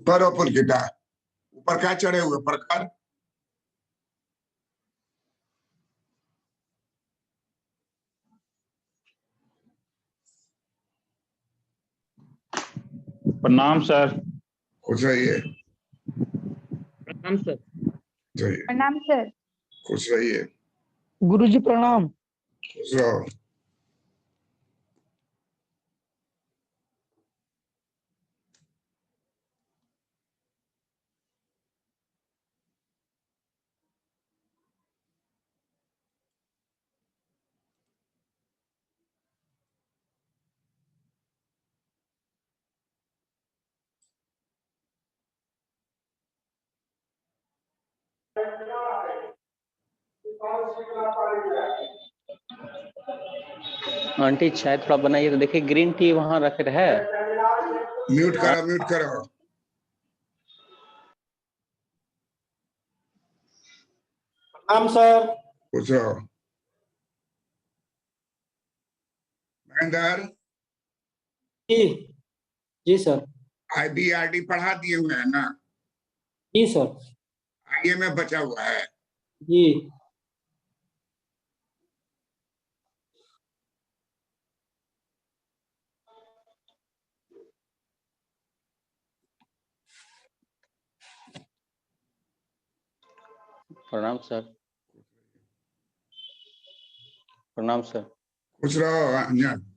करो पुलकिता, ऊपर क्या चढ़े हुए प्रकार? प्रणाम सर। खुश रहिए। प्रणाम सर। रहिए, प्रणाम सर। खुश रहिए, गुरुजी प्रणाम। खुश रहो। आंटी चाय थोड़ा बनाइए तो देखिए ग्रीन टी वहां रख है। म्यूट करो, म्यूट करो। प्रणाम सर। खुश रहो। महेंद्र, जी जी सर। IBRD पढ़ा दिए हुए हैं ना? जी सर। IMF बचा हुआ है। जी प्रणाम सर। प्रणाम सर। खुश रहो अंजन।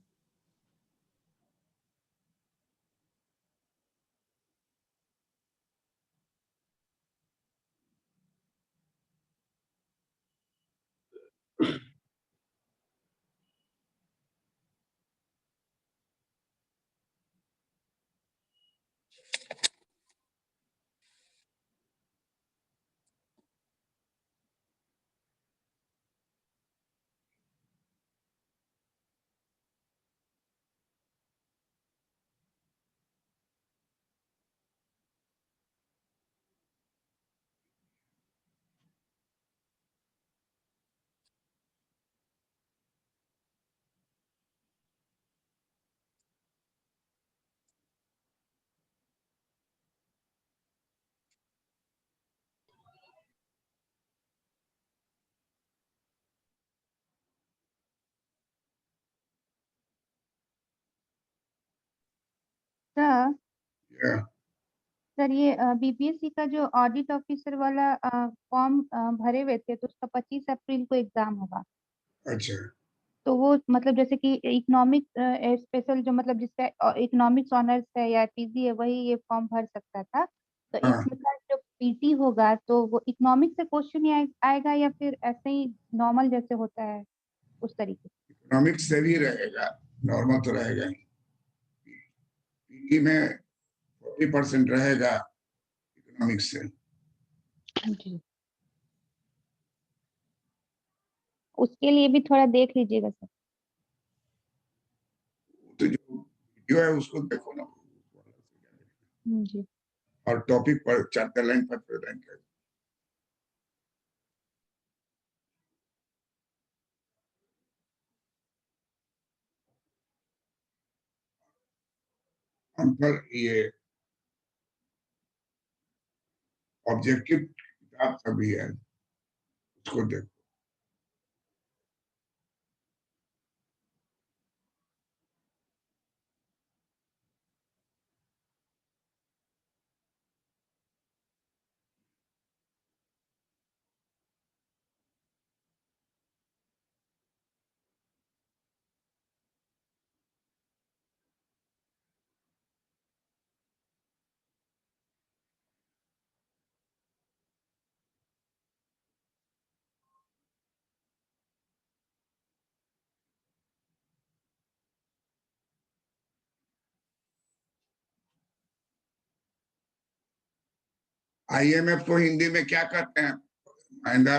Sir Yeah. सर ये बीपीएससी का जो ऑडिट ऑफिसर वाला फॉर्म भरे हुए थे तो उसका 25 अप्रैल को एग्जाम होगा। अच्छा, तो वो मतलब जैसे कि इकोनॉमिक स्पेशल जो मतलब जिसका इकोनॉमिक्स ऑनर्स है या पीजी है वही ये फॉर्म भर सकता था। तो हाँ। इसका जो पीटी होगा तो वो इकोनॉमिक्स से क्वेश्चन ही आएगा या फिर ऐसे ही नॉर्मल जैसे होता है उस तरीके से? इकोनॉमिक्स से भी रहेगा, नॉर्मल तो रहेगा ही। पीटी में 40% रहेगा इकोनॉमिक्स से। जी, उसके लिए भी थोड़ा देख लीजिएगा सर। तो जो वीडियो है उसको देखो ना, जी और टॉपिक पर 4 लाइन पर रैंक है। हम पर ये ऑब्जेक्टिव किताब सभी है, उसको देखो। IMF को हिंदी में क्या कहते हैं महेंद्र?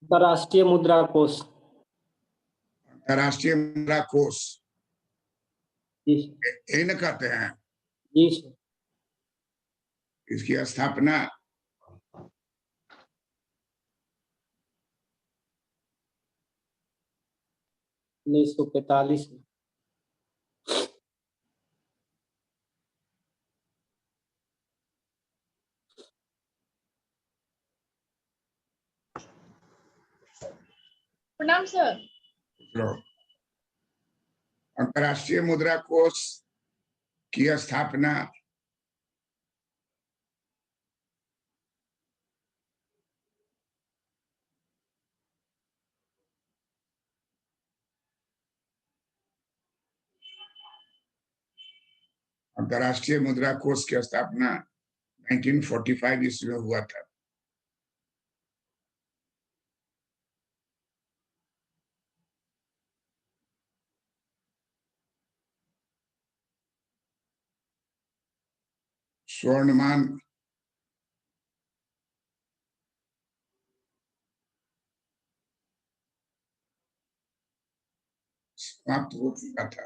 अंतर्राष्ट्रीय मुद्रा कोष। अंतर्राष्ट्रीय मुद्रा कोष, जी यही न कहते हैं? जी सर। इसकी स्थापना 1945 में। प्रणाम सर। चलो, अंतर्राष्ट्रीय मुद्रा कोष की स्थापना अंतर्राष्ट्रीय मुद्रा कोष की स्थापना 1945 ईस्वी में हुआ था। स्वर्णमान समाप्त हो चुका था।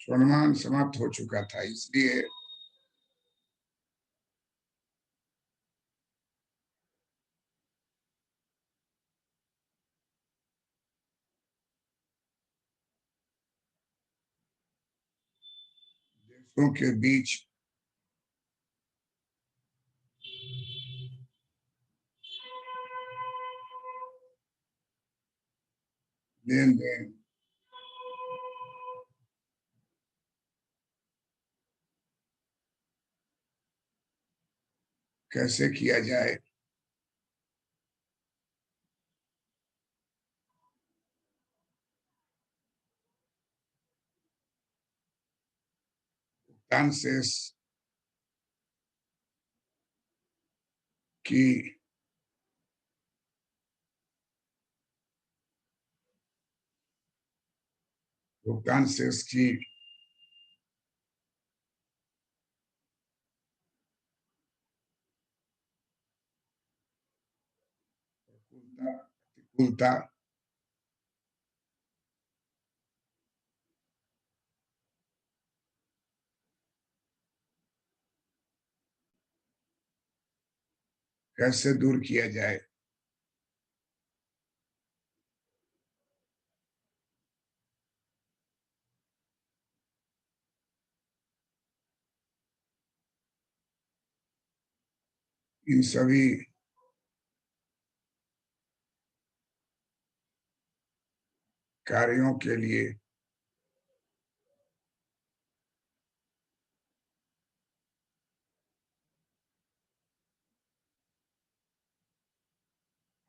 स्वर्णमान समाप्त हो चुका था, इसलिए देशों के बीच लेन देन कैसे किया जाए, भुगतान शेष की भुगतान शेष की प्रतिकूलता कैसे दूर किया जाए, इन सभी कार्यों के लिए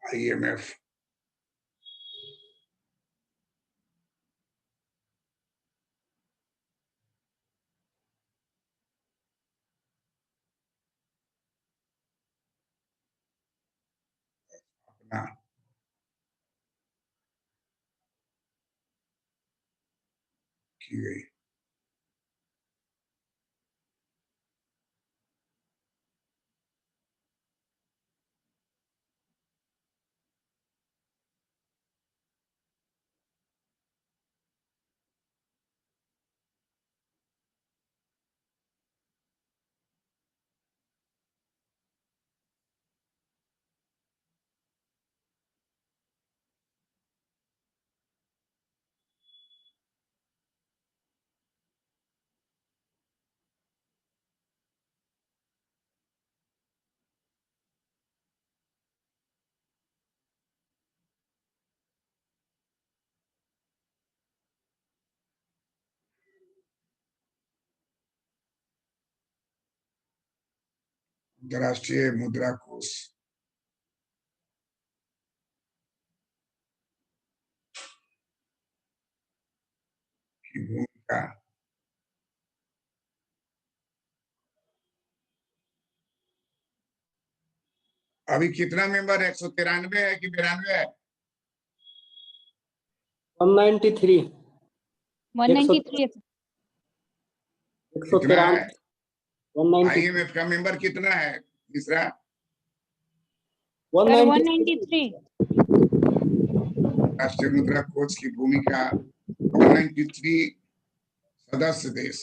IMF अपना की गई। अंतर्राष्ट्रीय मुद्रा कोष की भूमिका अभी कितना मेंबर है? 193 है कि 92 है? 193 193 कितना है? 193 IMF का मेंबर कितना है? तीसरा सर 193 193 राष्ट्रीय मुद्रा कोष की भूमिका 193 सदस्य देश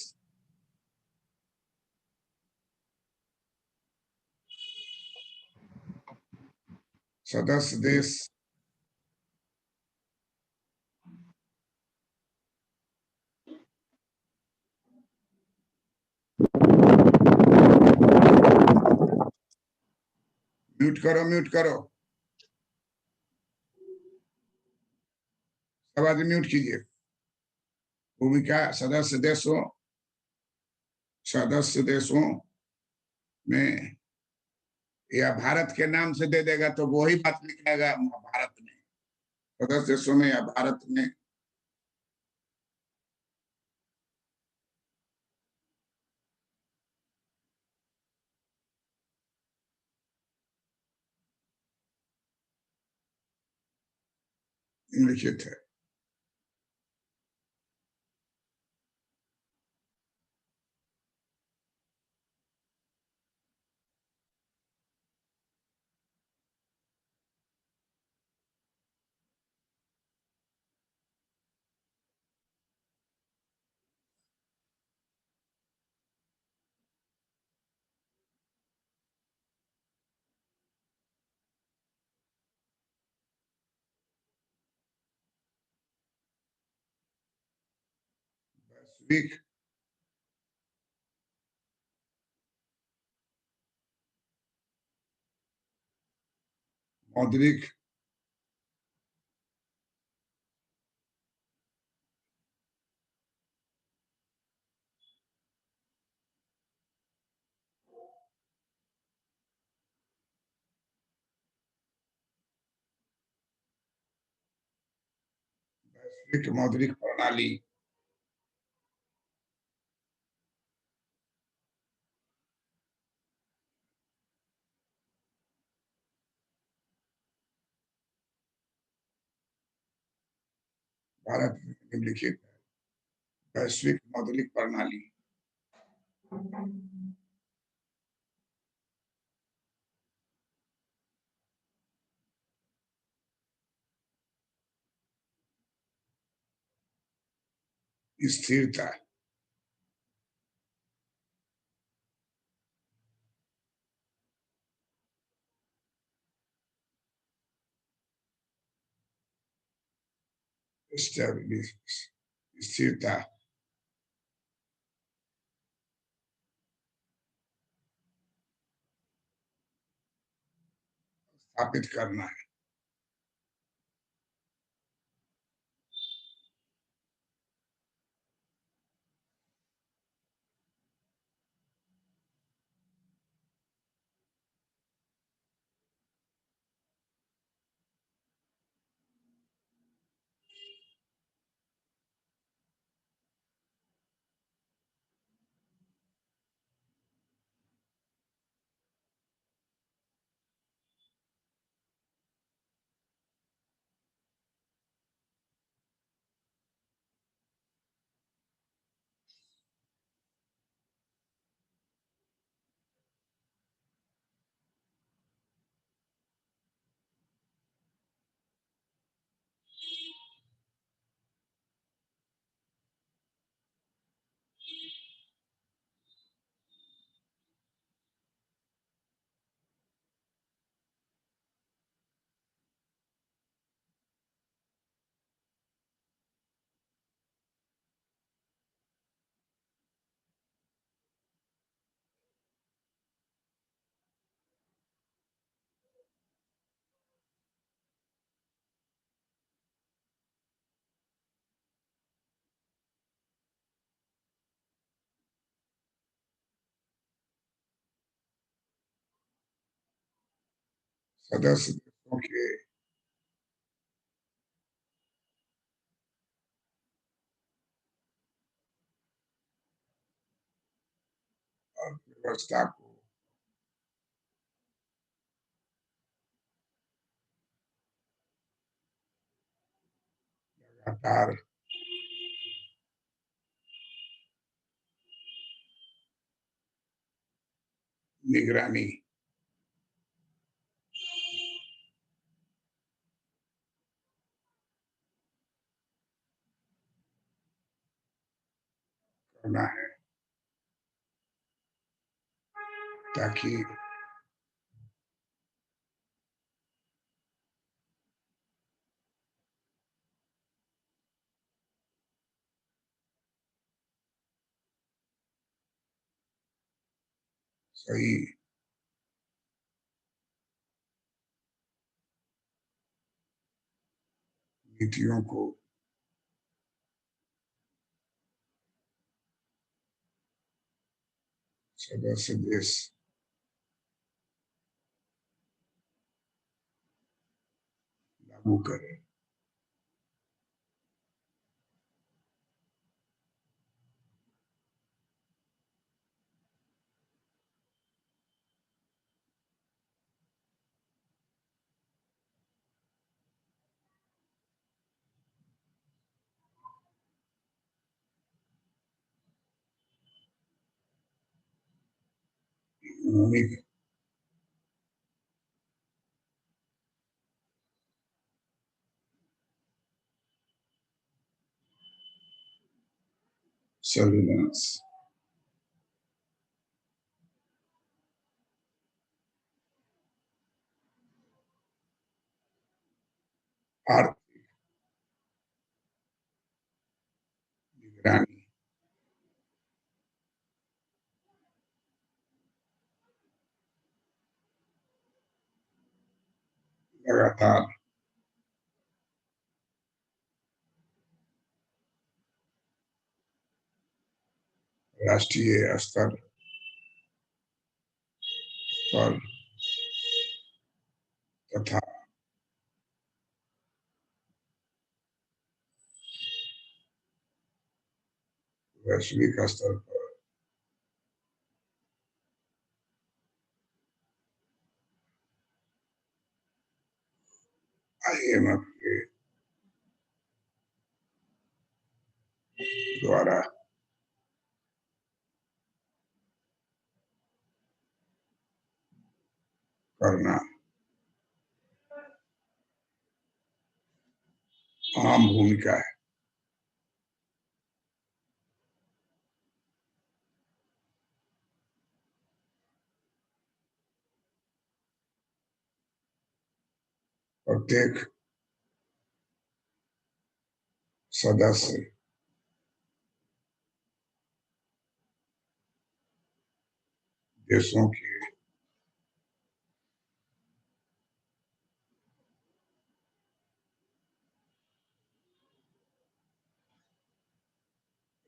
सदस्य देश म्यूट करो सब आदमी म्यूट कीजिए। भूमिका सदस्य देशों में या भारत के नाम से दे देगा तो वही बात लिखाएगा भारत में, सदस्य देशों में या भारत में। निम्नलिखित है। वैश्विक मौद्रिक मौद्रिक प्रणाली भारत में निम्नलिखित है। वैश्विक मौद्रिक प्रणाली स्थिरता स्थिरता स्थापित करना है। सदस्य देशों के अर्थव्यवस्था को लगातार निगरानी करना है ताकि सही नीतियों को सदस्य देश लागू करे। इकोनॉमिक सर्विलेंस आर्थिक निगरानी लगातार राष्ट्रीय स्तर पर तथा वैश्विक स्तर पर IMF के द्वारा करना आम भूमिका है। प्रत्येक सदस्य देशों की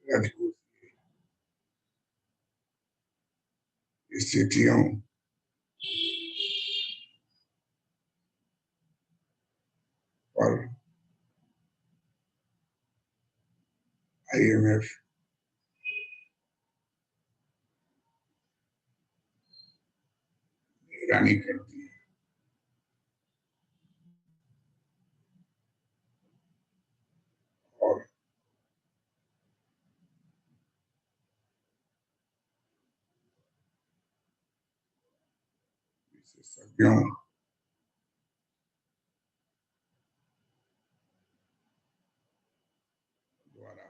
राजकोषीय स्थितियों पर IMF निगरानी करती है और विशेषज्ञों द्वारा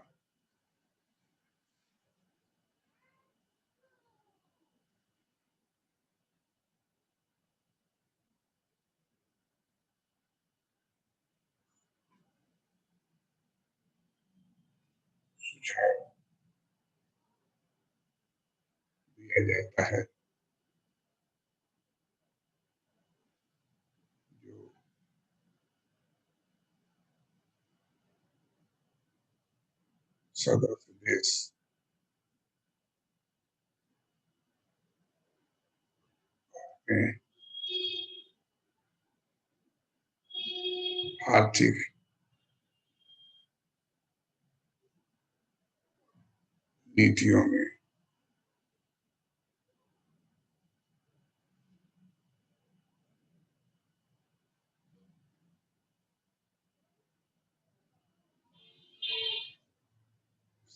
सुझाव दिया जाता है जो सदस्य देश में आर्थिक नीतियों में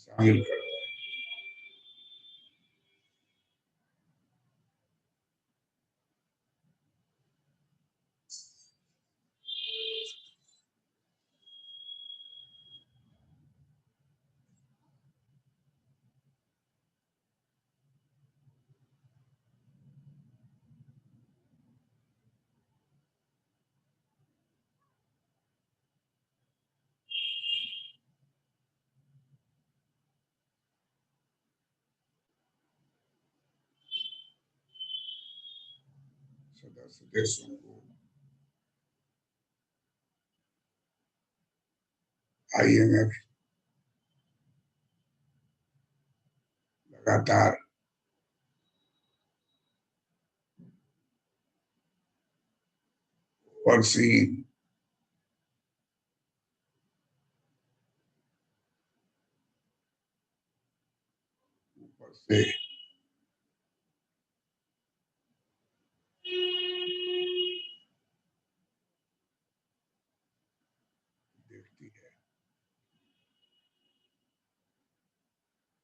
शामिल कर। सदस्य देशों को IMF लगातार overseeing ऊपर से देखती है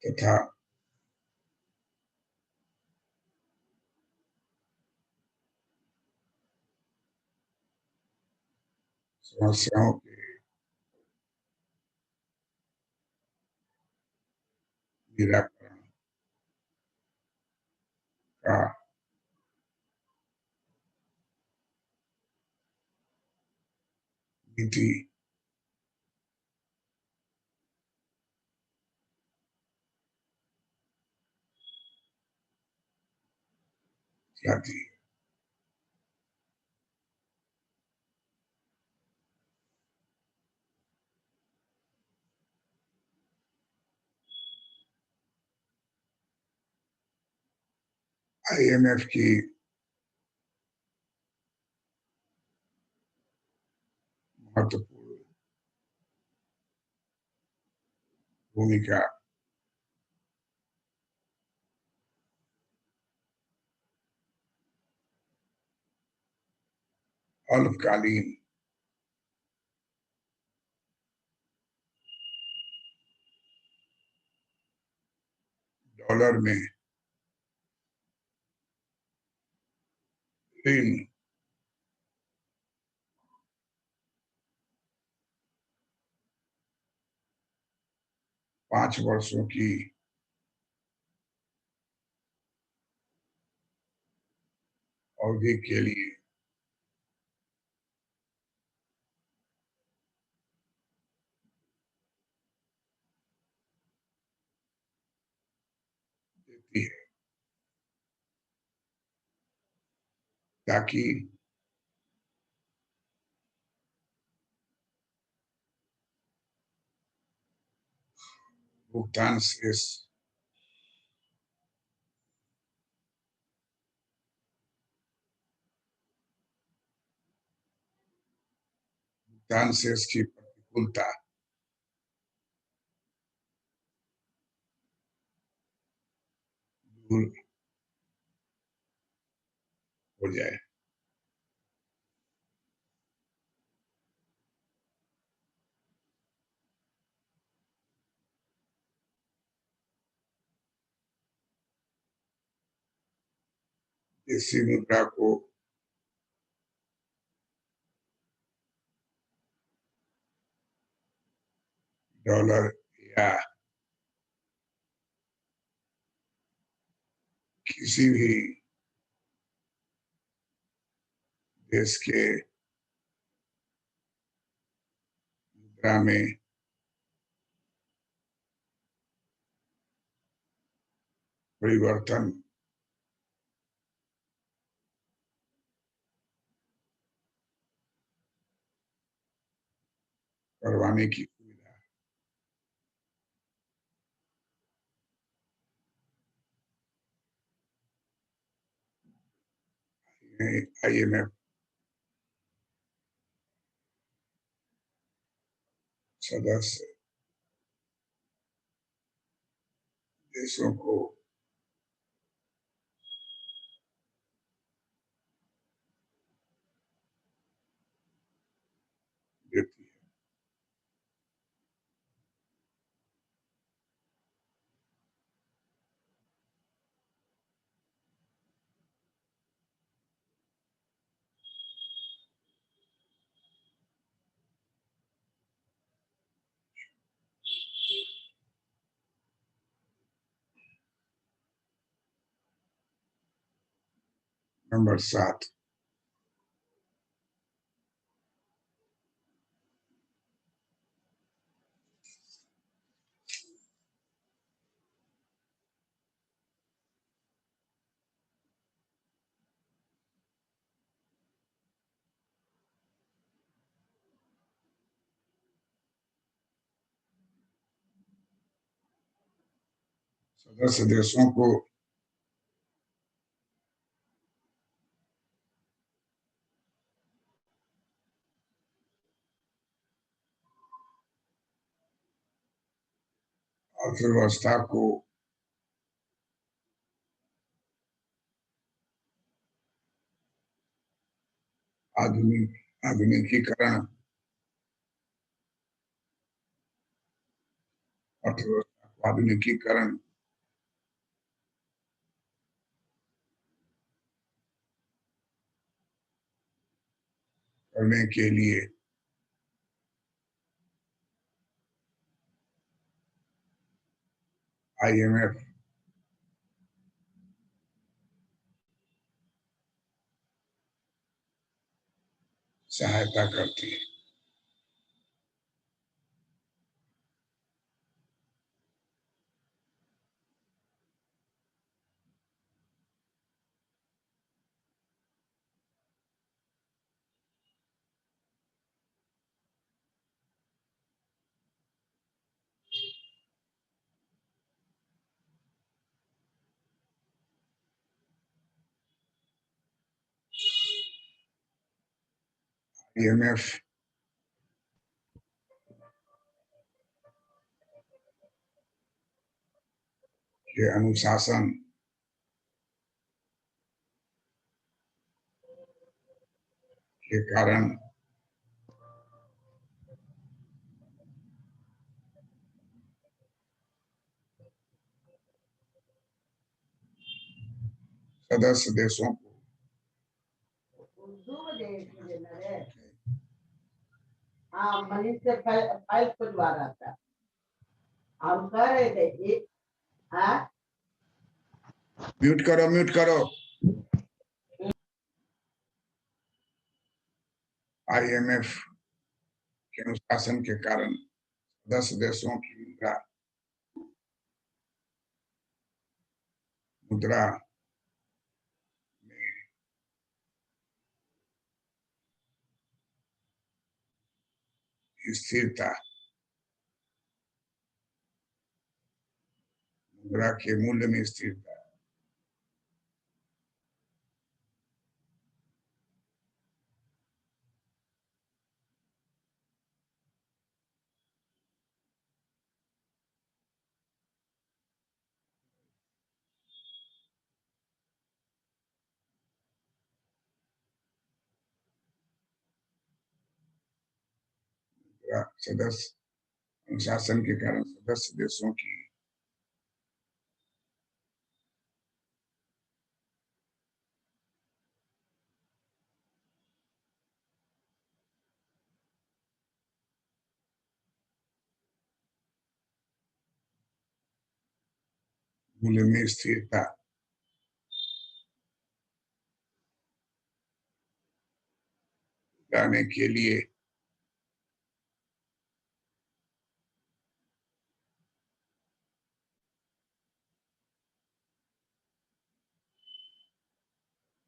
तथा समस्याओं के निराकरण का नीति लाती है। IMF की महत्वपूर्ण भूमिका अल्पकालीन डॉलर में ऋण 5 वर्षों की अवधि के लिए देती है ताकि भुगतान शेष की प्रतिकूलता दूर हो जाए। देशी मुद्रा को डॉलर या किसी भी देश के मुद्रा में परिवर्तन करवाने की सुविधा IMF सदस्य देशों को देती है। नंबर 7 सदस्य देशों को अर्थव्यवस्था को आधुनिकीकरण, अर्थव्यवस्था को आधुनिकीकरण करने के लिए IMF सहायता करती है। IMF के अनुशासन के कारण सदस्य देशों को मनीष से फाइल खुलवा रहा था। हम कह रहे थे कि म्यूट करो। IMF के अनुशासन के कारण सदस्य देशों की मुद्रा में स्थिरता, मुद्रा के मूल्य में स्थिरता, सदस्य अनुशासन के कारण सदस्य देशों की मूल्य में स्थिरता लाने के लिए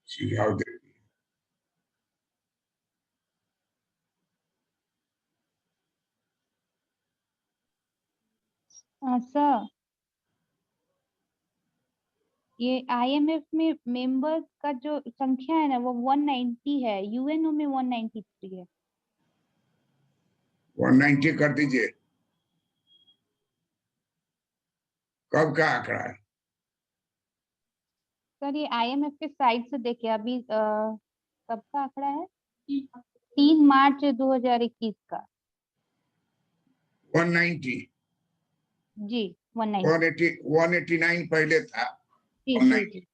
सुझाव देती है। सर, ये IMF में मेंबर्स का जो संख्या है ना वो 190 है, UNO में 193 है। 190 कर दीजिए। कब का आंकड़ा है? सर ये IMF के साइट से देखिए अभी कब का आंकड़ा है? 3 मार्च 2021 का। 190, जी 190। 189 पहले था। जी 190। जी।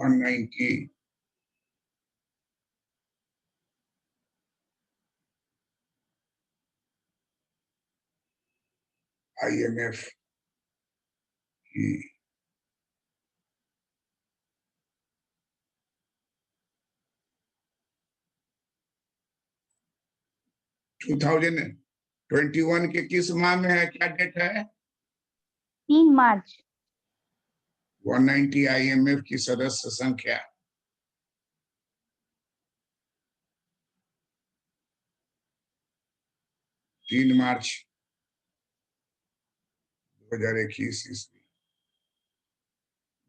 190 IMF की 2021 के किस माह में है, क्या डेट है? 3 मार्च। 190 IMF की सदस्य संख्या 3 मार्च 2021 ईस्वी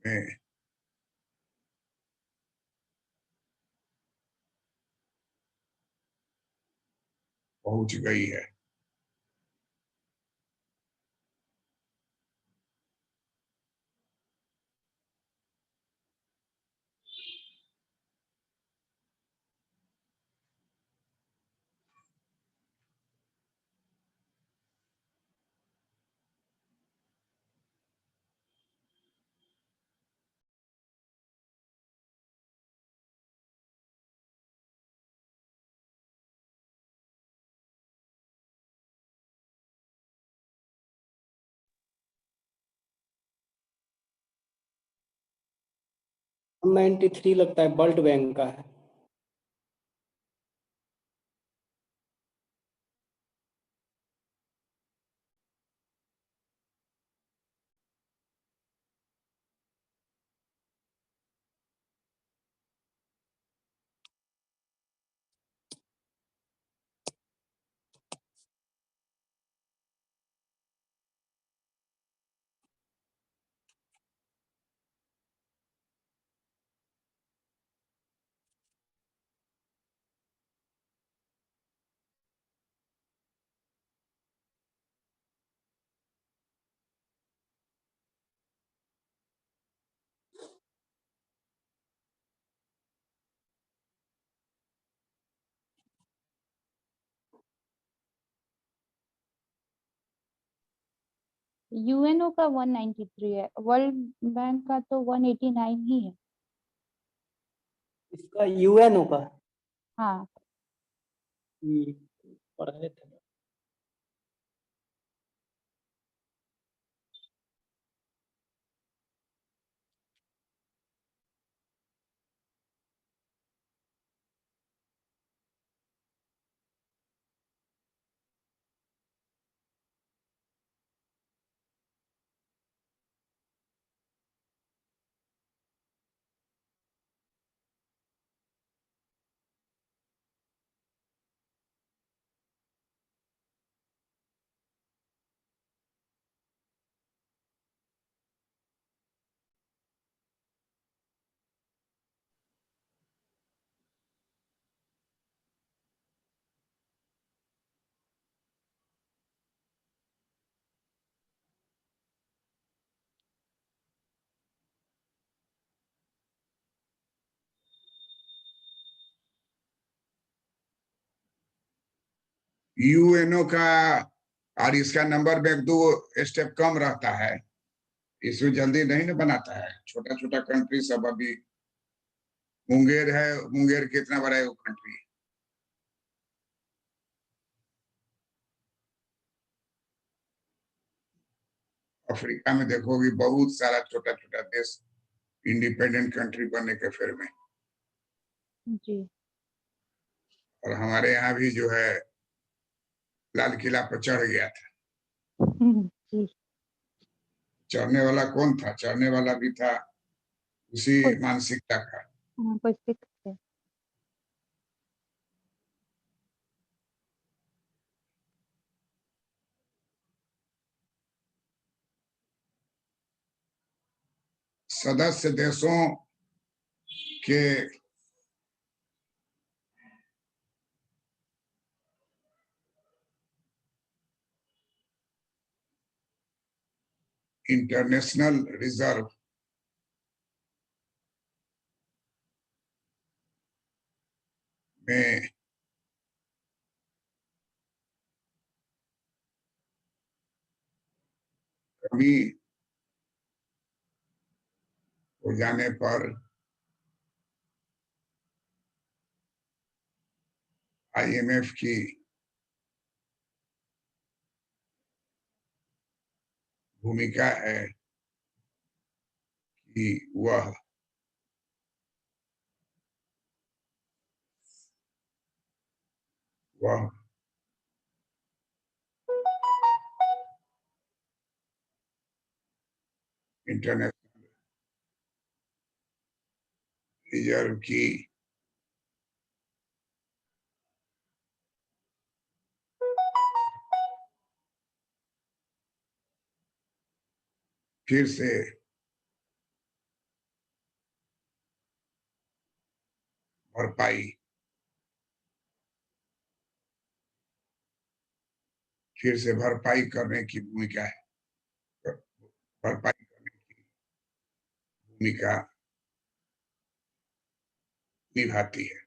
में पहुंच गई है। वन 93 लगता है वर्ल्ड बैंक का है। यूएनओ का 193 है, वर्ल्ड बैंक का तो 189 ही है। इसका यूएनओ का हाँ, पढ़े थे। यूएनओ का और इसका नंबर में 2 स्टेप कम रहता है, इसमें जल्दी नहीं न बनाता है। छोटा छोटा कंट्री सब अभी मुंगेर है, मुंगेर कितना बड़ा है वो कंट्री? अफ्रीका में देखोगे बहुत सारा छोटा छोटा देश इंडिपेंडेंट कंट्री बनने के फेर में, जी। और हमारे यहाँ भी जो है लाल किला पर चढ़ गया था। जी। चढ़ने वाला कौन था? चढ़ने वाला भी था उसी कोई मानसिकता का। कोई सिख थे। सदस्य देशों के इंटरनेशनल रिजर्व में कमी हो जाने पर IMF की भूमिका है कि वह इंटरनेशनल रिजर्व की फिर से भरपाई करने की भूमिका है, भरपाई करने की भूमिका निभाती है।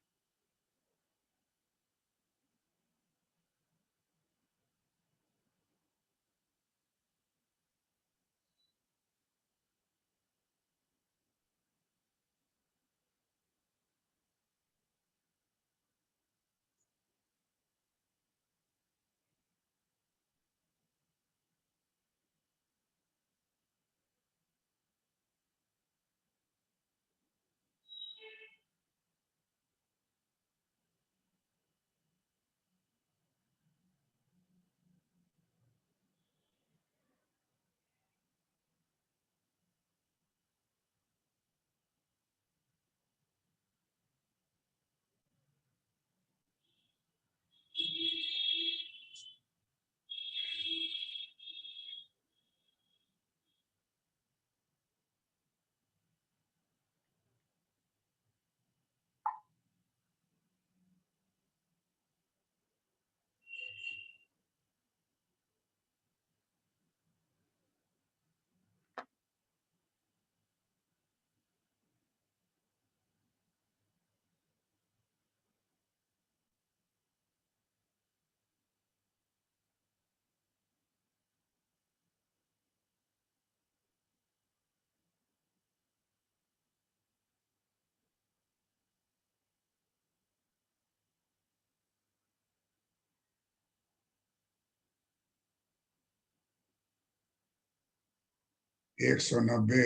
एक 190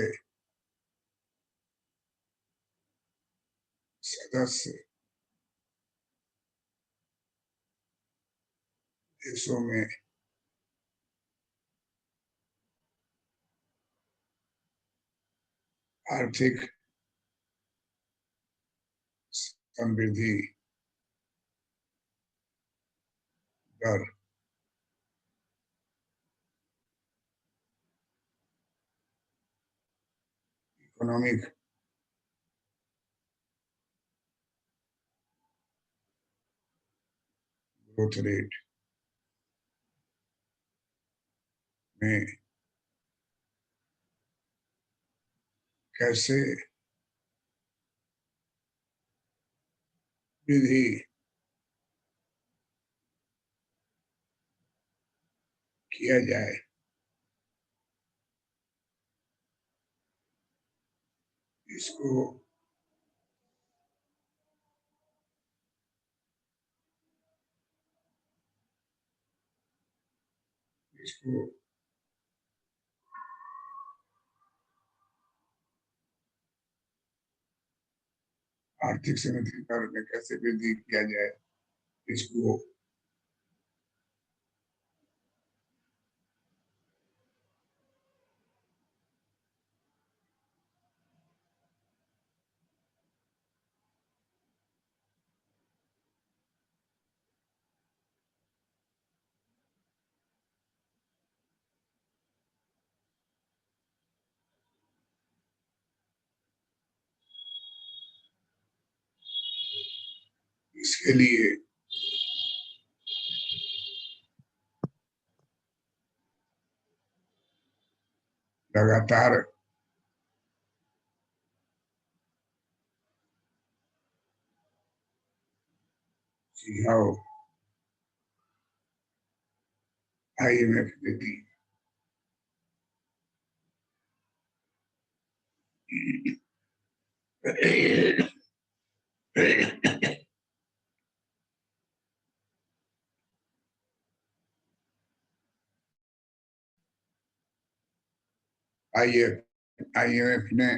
सदस्य देशों में आर्थिक समृद्धि दर इकोनॉमिक ग्रोथ रेट में कैसे वृद्धि किया जाए, इसको इसको आर्थिक समृद्धि दर में कैसे वृद्धि किया जाए, इसको इसके लिए लगातार सुझाव IMF देती है। IMF ने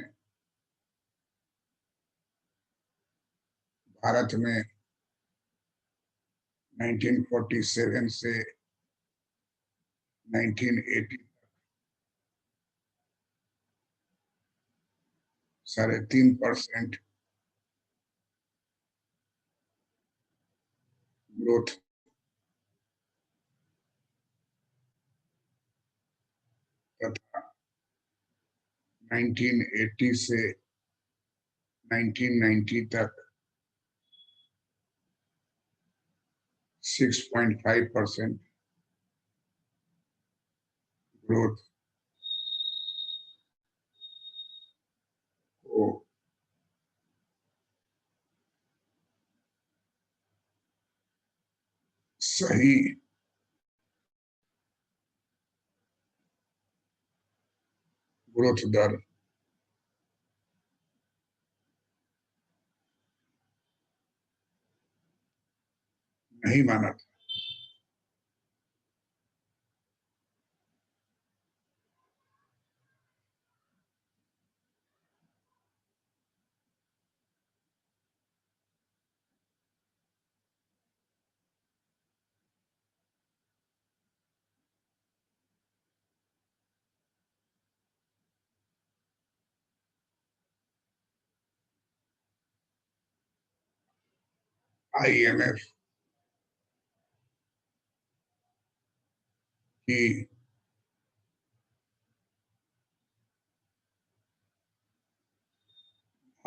भारत में 1947 से 1980 3.5% ग्रोथ तथा 1980 से 1990 तक 6.5% ग्रोथ को सही ग्रोथ दर नहीं माना था। IMF की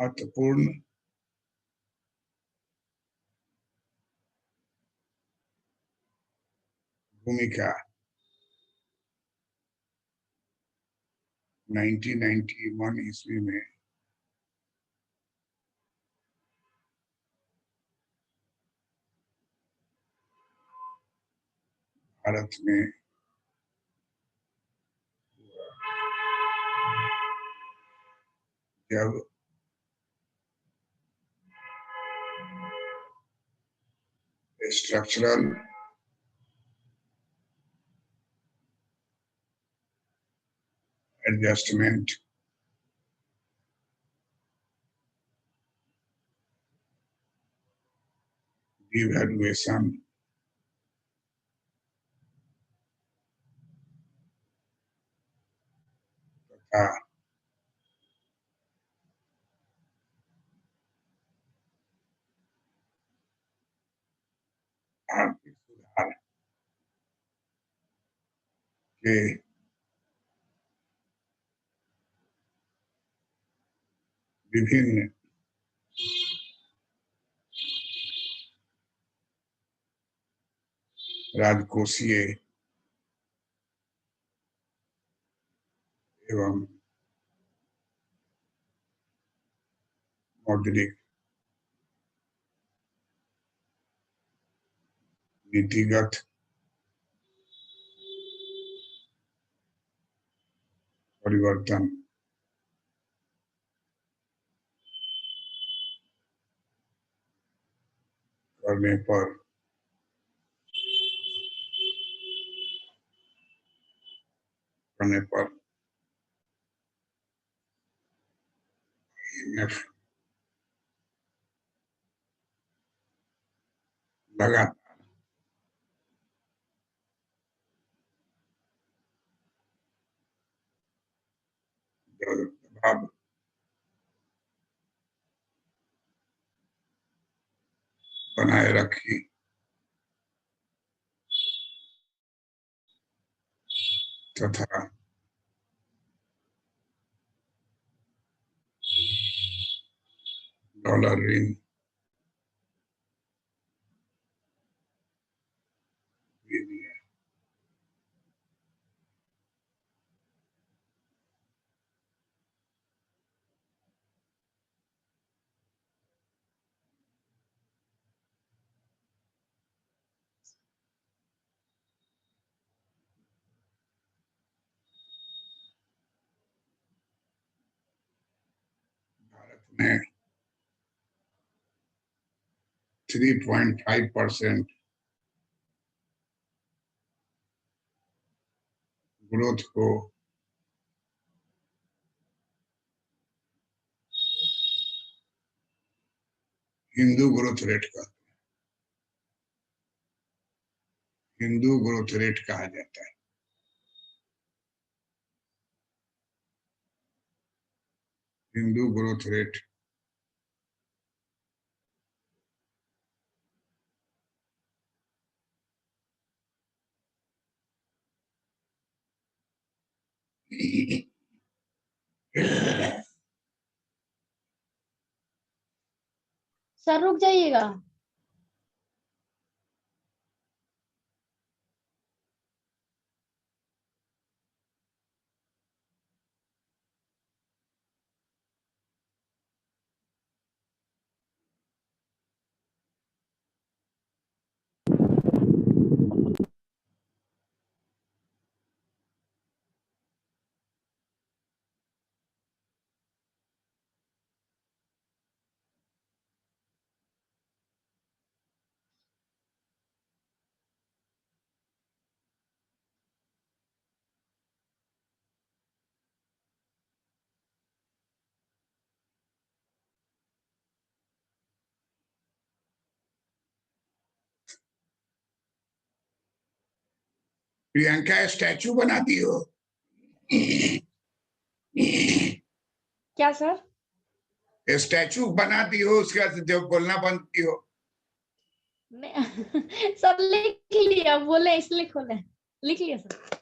महत्वपूर्ण भूमिका 1991 ईस्वी में भारत में जब स्ट्रक्चरल एडजस्टमेंट डिवैल्यूएशन तथा आर्थिक सुधार के विभिन्न राजकोषीय एवं मौद्रिक नीतिगत परिवर्तन करने पर IMF लगातार दबाव बनाए रखी तथा डॉलर ऋण भी दिया। भारत में 3.5% ग्रोथ को हिंदू ग्रोथ रेट का, हिंदू ग्रोथ रेट कहा जाता है। हिंदू ग्रोथ रेट सर रुक जाइएगा। प्रियंका स्टैचू बनाती हो? क्या सर? स्टैचू बनाती हो, उसके बाद जब बोलना बंद की हो? सर लिख लिया, बोले इसलिए खोले, लिख लिया सर।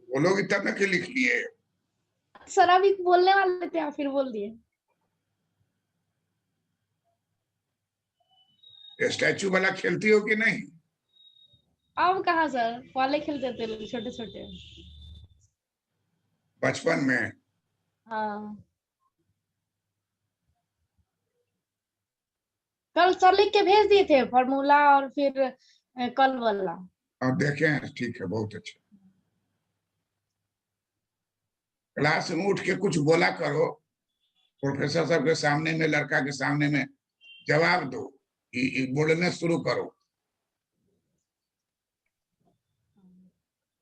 बोलोगी तब ना कि लिख लिए। सर अभी बोलने वाले थे, आप फिर बोल दिए। स्टैचू वाला खेलती हो कि नहीं? अब कहाँ सर, पहले खेलते थे छोटे छोटे। बचपन में? हाँ कल सर लिख के भेज दिए थे फॉर्मूला, और फिर कल वाला। और देखें, ठीक है, बहुत अच्छा। क्लास में उठ के कुछ बोला करो, प्रोफेसर साहब के सामने में, लड़का के सामने में जवाब दो, बोलने शुरू करो।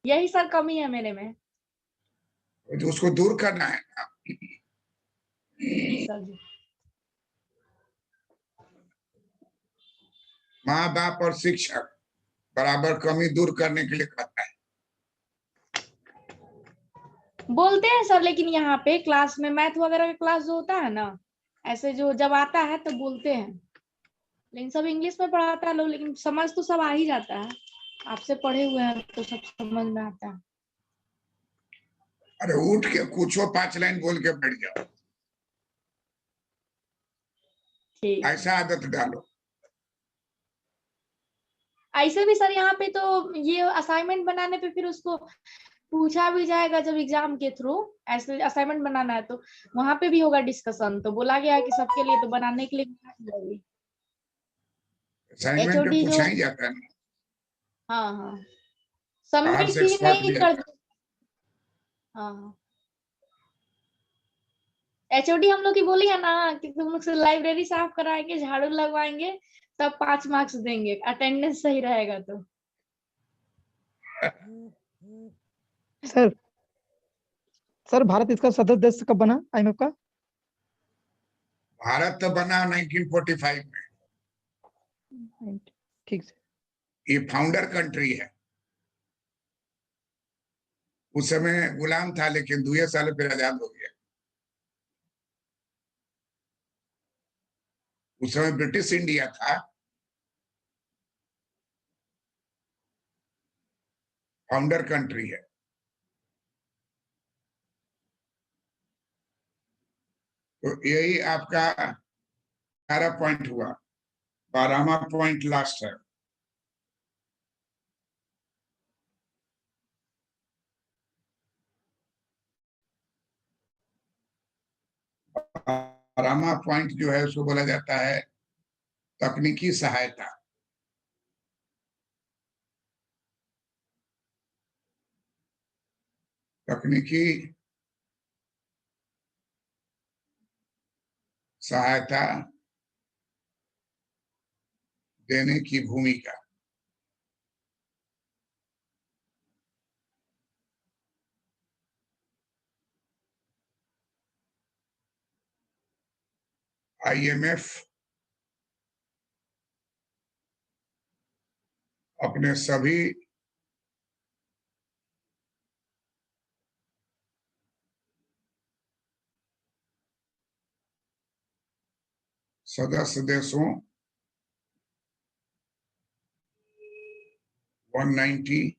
यही सर कमी है मेरे में। तो उसको दूर करना है ना। जी सर जी। माँ बाप और शिक्षक बराबर कमी दूर करने के लिए कहता है। बोलते हैं सर, लेकिन यहाँ पे क्लास में मैथ वगैरह का क्लास जो होता है ना, ऐसे जो जब आता है तो बोलते हैं, लेकिन सब इंग्लिश में पढ़ाता है लोग, लेकिन समझ तो सब आ ही जाता है। आपसे पढ़े हुए हैं तो सब समझ में आता है। अरे उठ के पूछो, 5 लाइन बोल के बैठ जाओ, ठीक। ऐसा आदत डालो। ऐसे भी सर यहाँ पे तो ये असाइनमेंट बनाने पे फिर उसको पूछा भी जाएगा जब एग्जाम के थ्रू, ऐसे असाइनमेंट बनाना है तो वहां पे भी होगा डिस्कशन, तो बोला गया है कि सबके लिए तो बनाने के लिए असाइनमेंट में एचओडी जो, पूछा ही जाता है ना, हाँ हाँ बाहर सबमिट से ही एक्सपर्ट नहीं भी कर। आता है। हाँ एचओडी हम लोग की बोली है ना कि तुम लोग से लाइब्रेरी साफ कराएंगे, झाड़ू लगवाएंगे, तब 5 मार्क्स देंगे, अटेंडेंस सही रहेगा तो। सर सर भारत इसका सदस्य देश कब बना आईएमएफ का? भारत तो बना 1945 में। ठीक से। ये फाउंडर कंट्री है। उस समय गुलाम था, लेकिन 2 साल फिर आजाद हो गया। उस समय ब्रिटिश इंडिया था, फाउंडर कंट्री है। तो यही आपका 11 पॉइंट हुआ, 12वां पॉइंट लास्ट है। रामा पॉइंट जो है उसको बोला जाता है तकनीकी सहायता। तकनीकी सहायता देने की भूमिका। आईएमएफ अपने सभी सदस्य देशों 190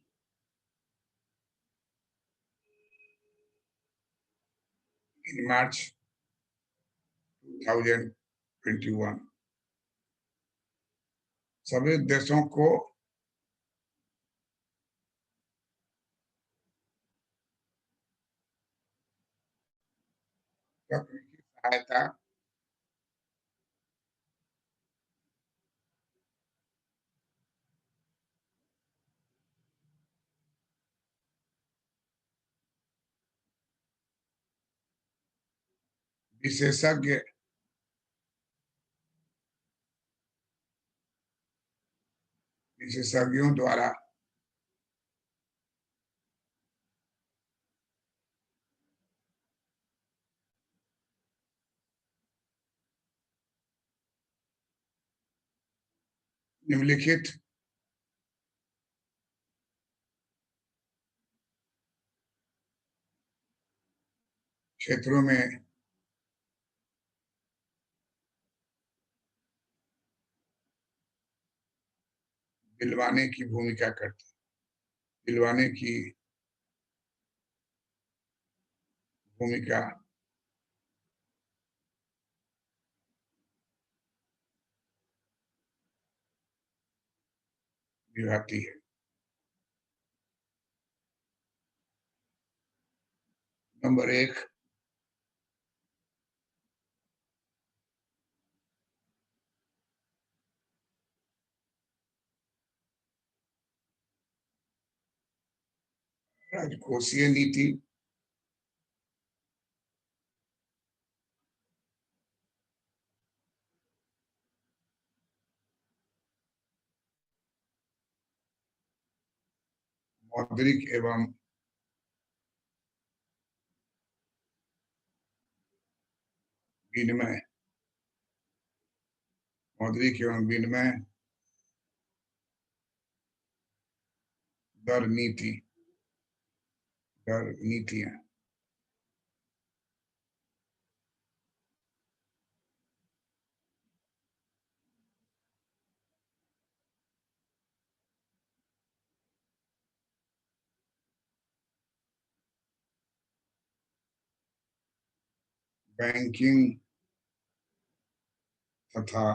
in March 2021 सभी देशों को तकनीकी सहायता विशेषज्ञ विशेषज्ञों द्वारा निम्नलिखित क्षेत्रों में दिलवाने की भूमिका करते दिलवाने की भूमिका निभाती है। नंबर 1 राजकोषीय नीति मौद्रिक एवं विनिमय मौद्रिक एवं विनिमय दर नीतियां बैंकिंग तथा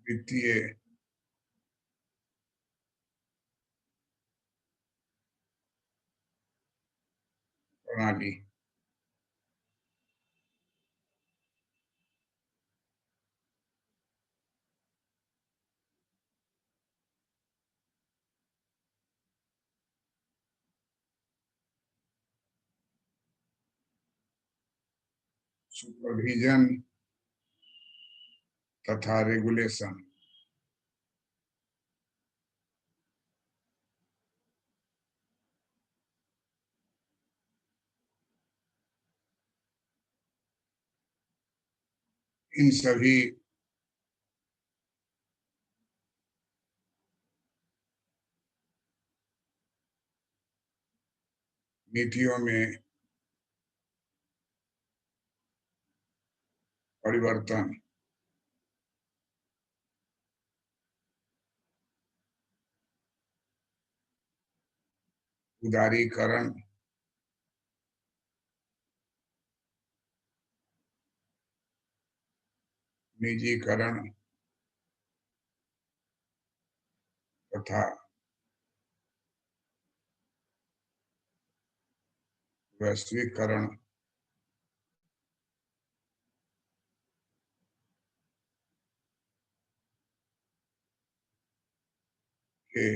वित्तीय प्रणाली सुपरविजन तथा रेगुलेशन इन सभी नीतियों में परिवर्तन उदारीकरण निजीकरण तथा वैश्वीकरण के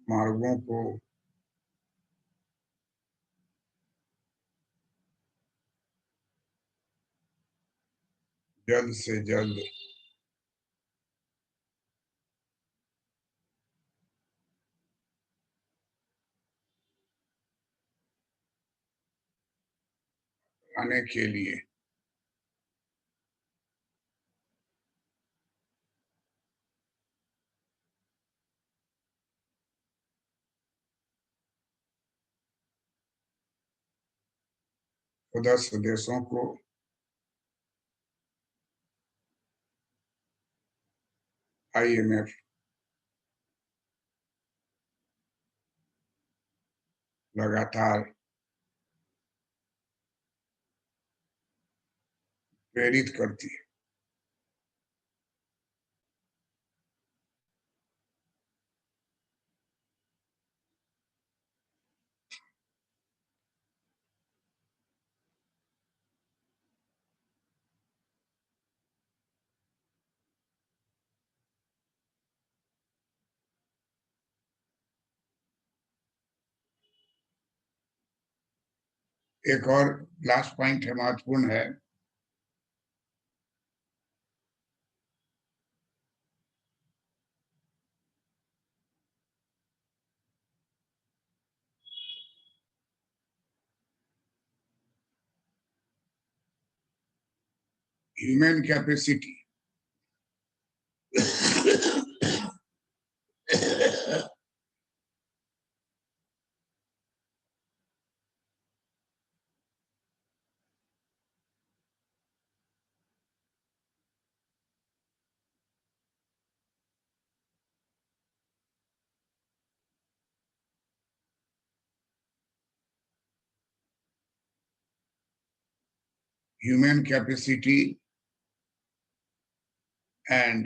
मार्गों को जल्द से जल्द आने के लिए सदस्य देशों को IMF लगातार प्रेरित करती है। एक और लास्ट पॉइंट है, महत्वपूर्ण है। Human capacity human capacity and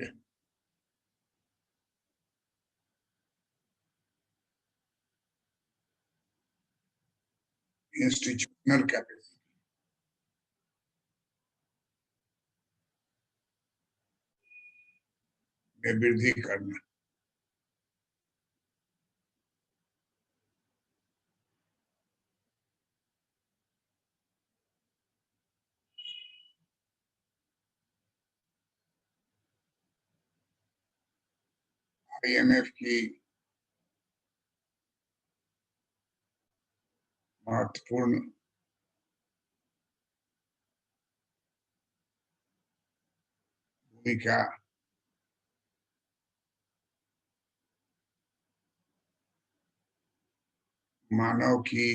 institutional capacity में वृद्धि करना। IMF की महत्वपूर्ण भूमिका मानव की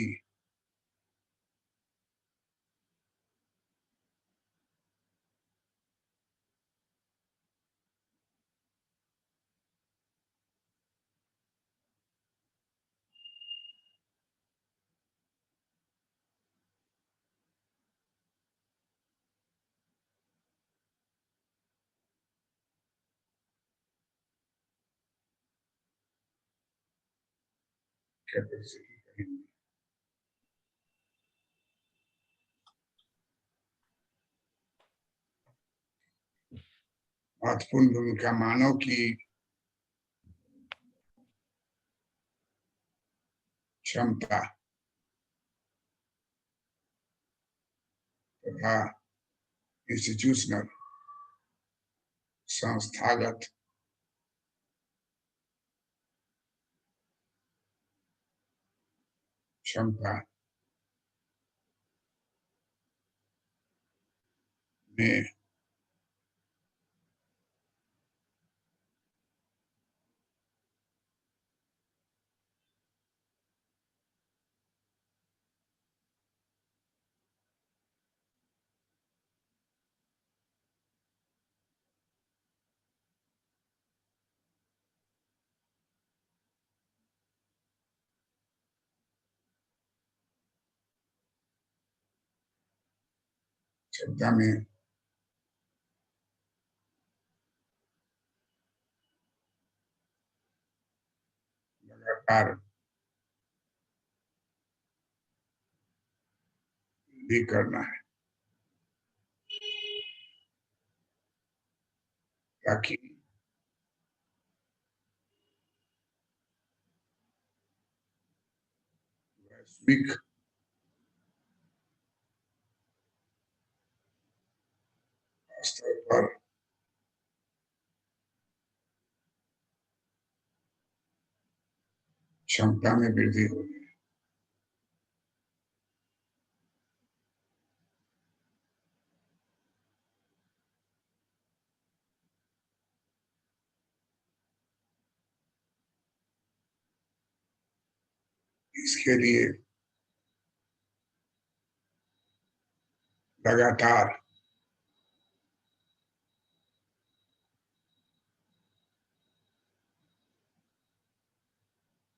कैपेसिटी कहेंगे। महत्वपूर्ण भूमिका मानव की क्षमता तथा इंस्टीट्यूशनल संस्थागत क्षमता में क्षमता में लगातार भी करना है ताकि वैश्विक स्तर पर क्षमता में वृद्धि होगी। इसके लिए लगातार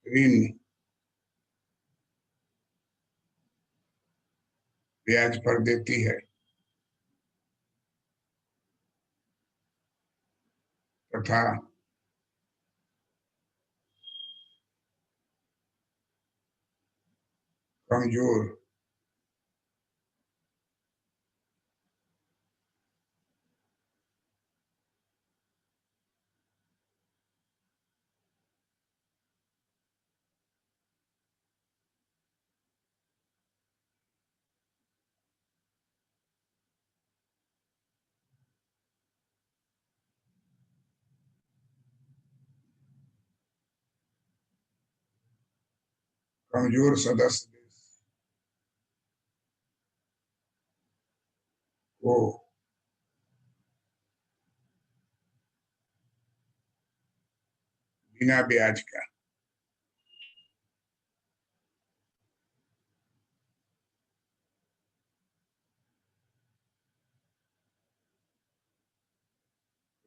ऋण ब्याज पर देती है तथा कमजोर कमजोर सदस्य देश को बिना ब्याज का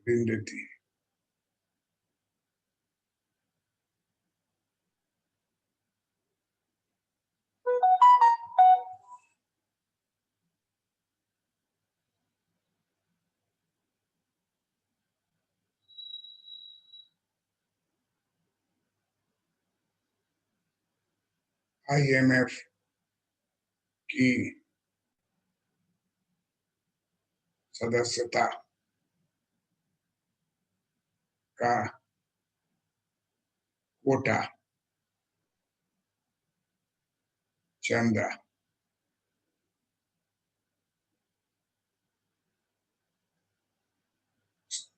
ऋण देती है। IMF की सदस्यता का कोटा चंदा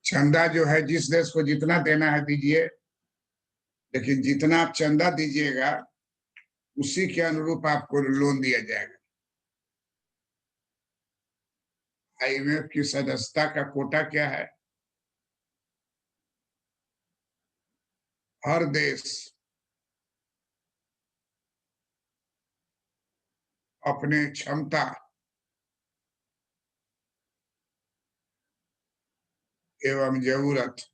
चंदा जो है जिस देश को जितना देना है दीजिए, लेकिन जितना आप चंदा दीजिएगा उसी के अनुरूप आपको लोन दिया जाएगा। IMF की सदस्यता का कोटा क्या है? हर देश अपने क्षमता एवं जरूरत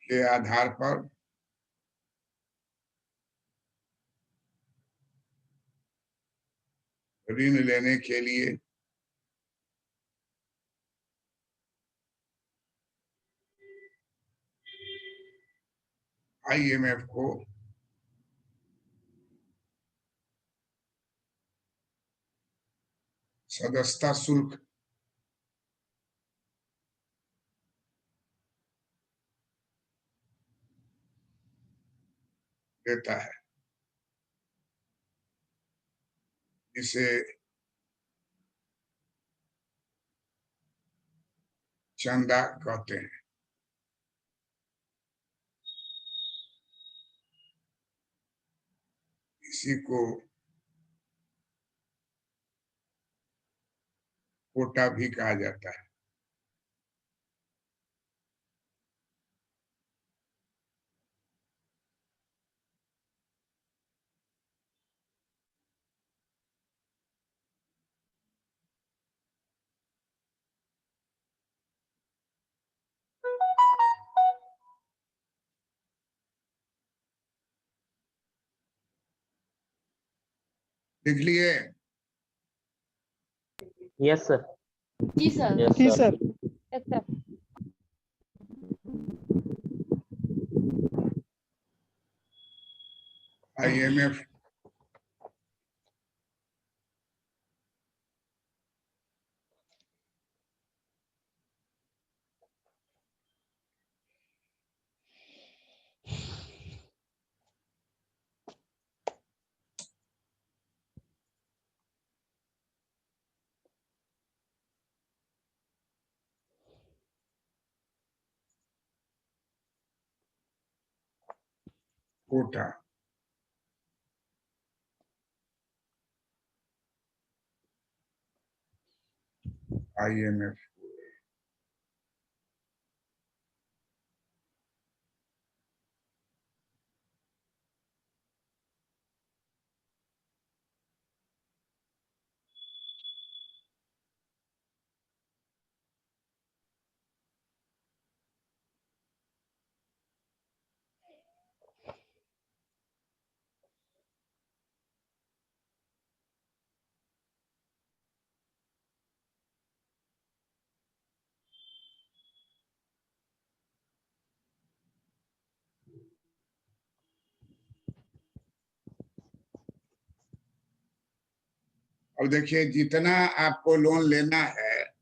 के आधार पर ऋण लेने के लिए IMF को सदस्यता शुल्क देता है, जिसे चंदा कहते हैं। इसी को कोटा भी कहा जाता है। लिख लिए? Yes sir. जी सर। यस जी सर। सर। अच्छा IMF कोटा IMF और देखिए जितना आपको लोन लेना है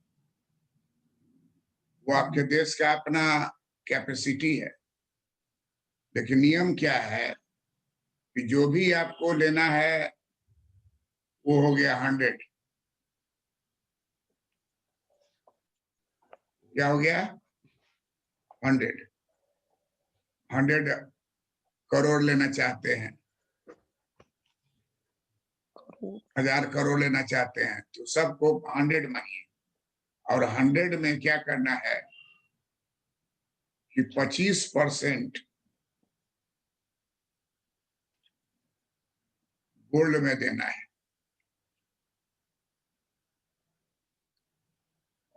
वो आपके देश का अपना कैपेसिटी है, लेकिन नियम क्या है कि जो भी आपको लेना है वो हो गया 100। क्या हो गया? 100 करोड़ लेना चाहते हैं, 1000 करोड़ लेना चाहते हैं, तो सबको 100 मांगिए। और 100 में क्या करना है कि 25% गोल्ड में देना है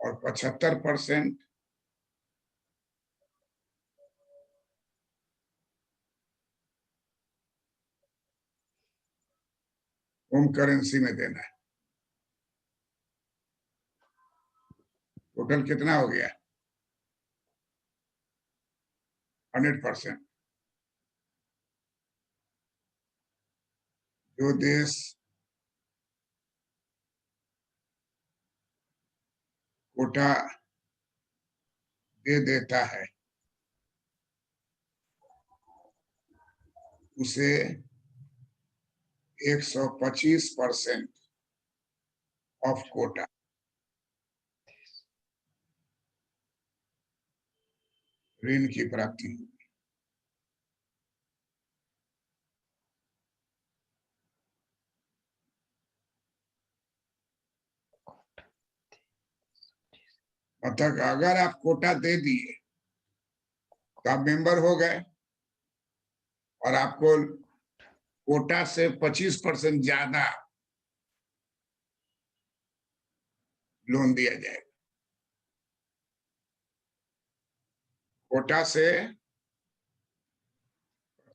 और 75% होम करेंसी में देना है। टोटल कितना हो गया? 100%। जो देश कोटा दे देता है उसे 125% ऑफ कोटा ऋण की प्राप्ति होगी। मतलब अगर आप कोटा दे दिए तो आप मेंबर हो गए और आपको कोटा से 25% ज्यादा लोन दिया जाएगा। कोटा से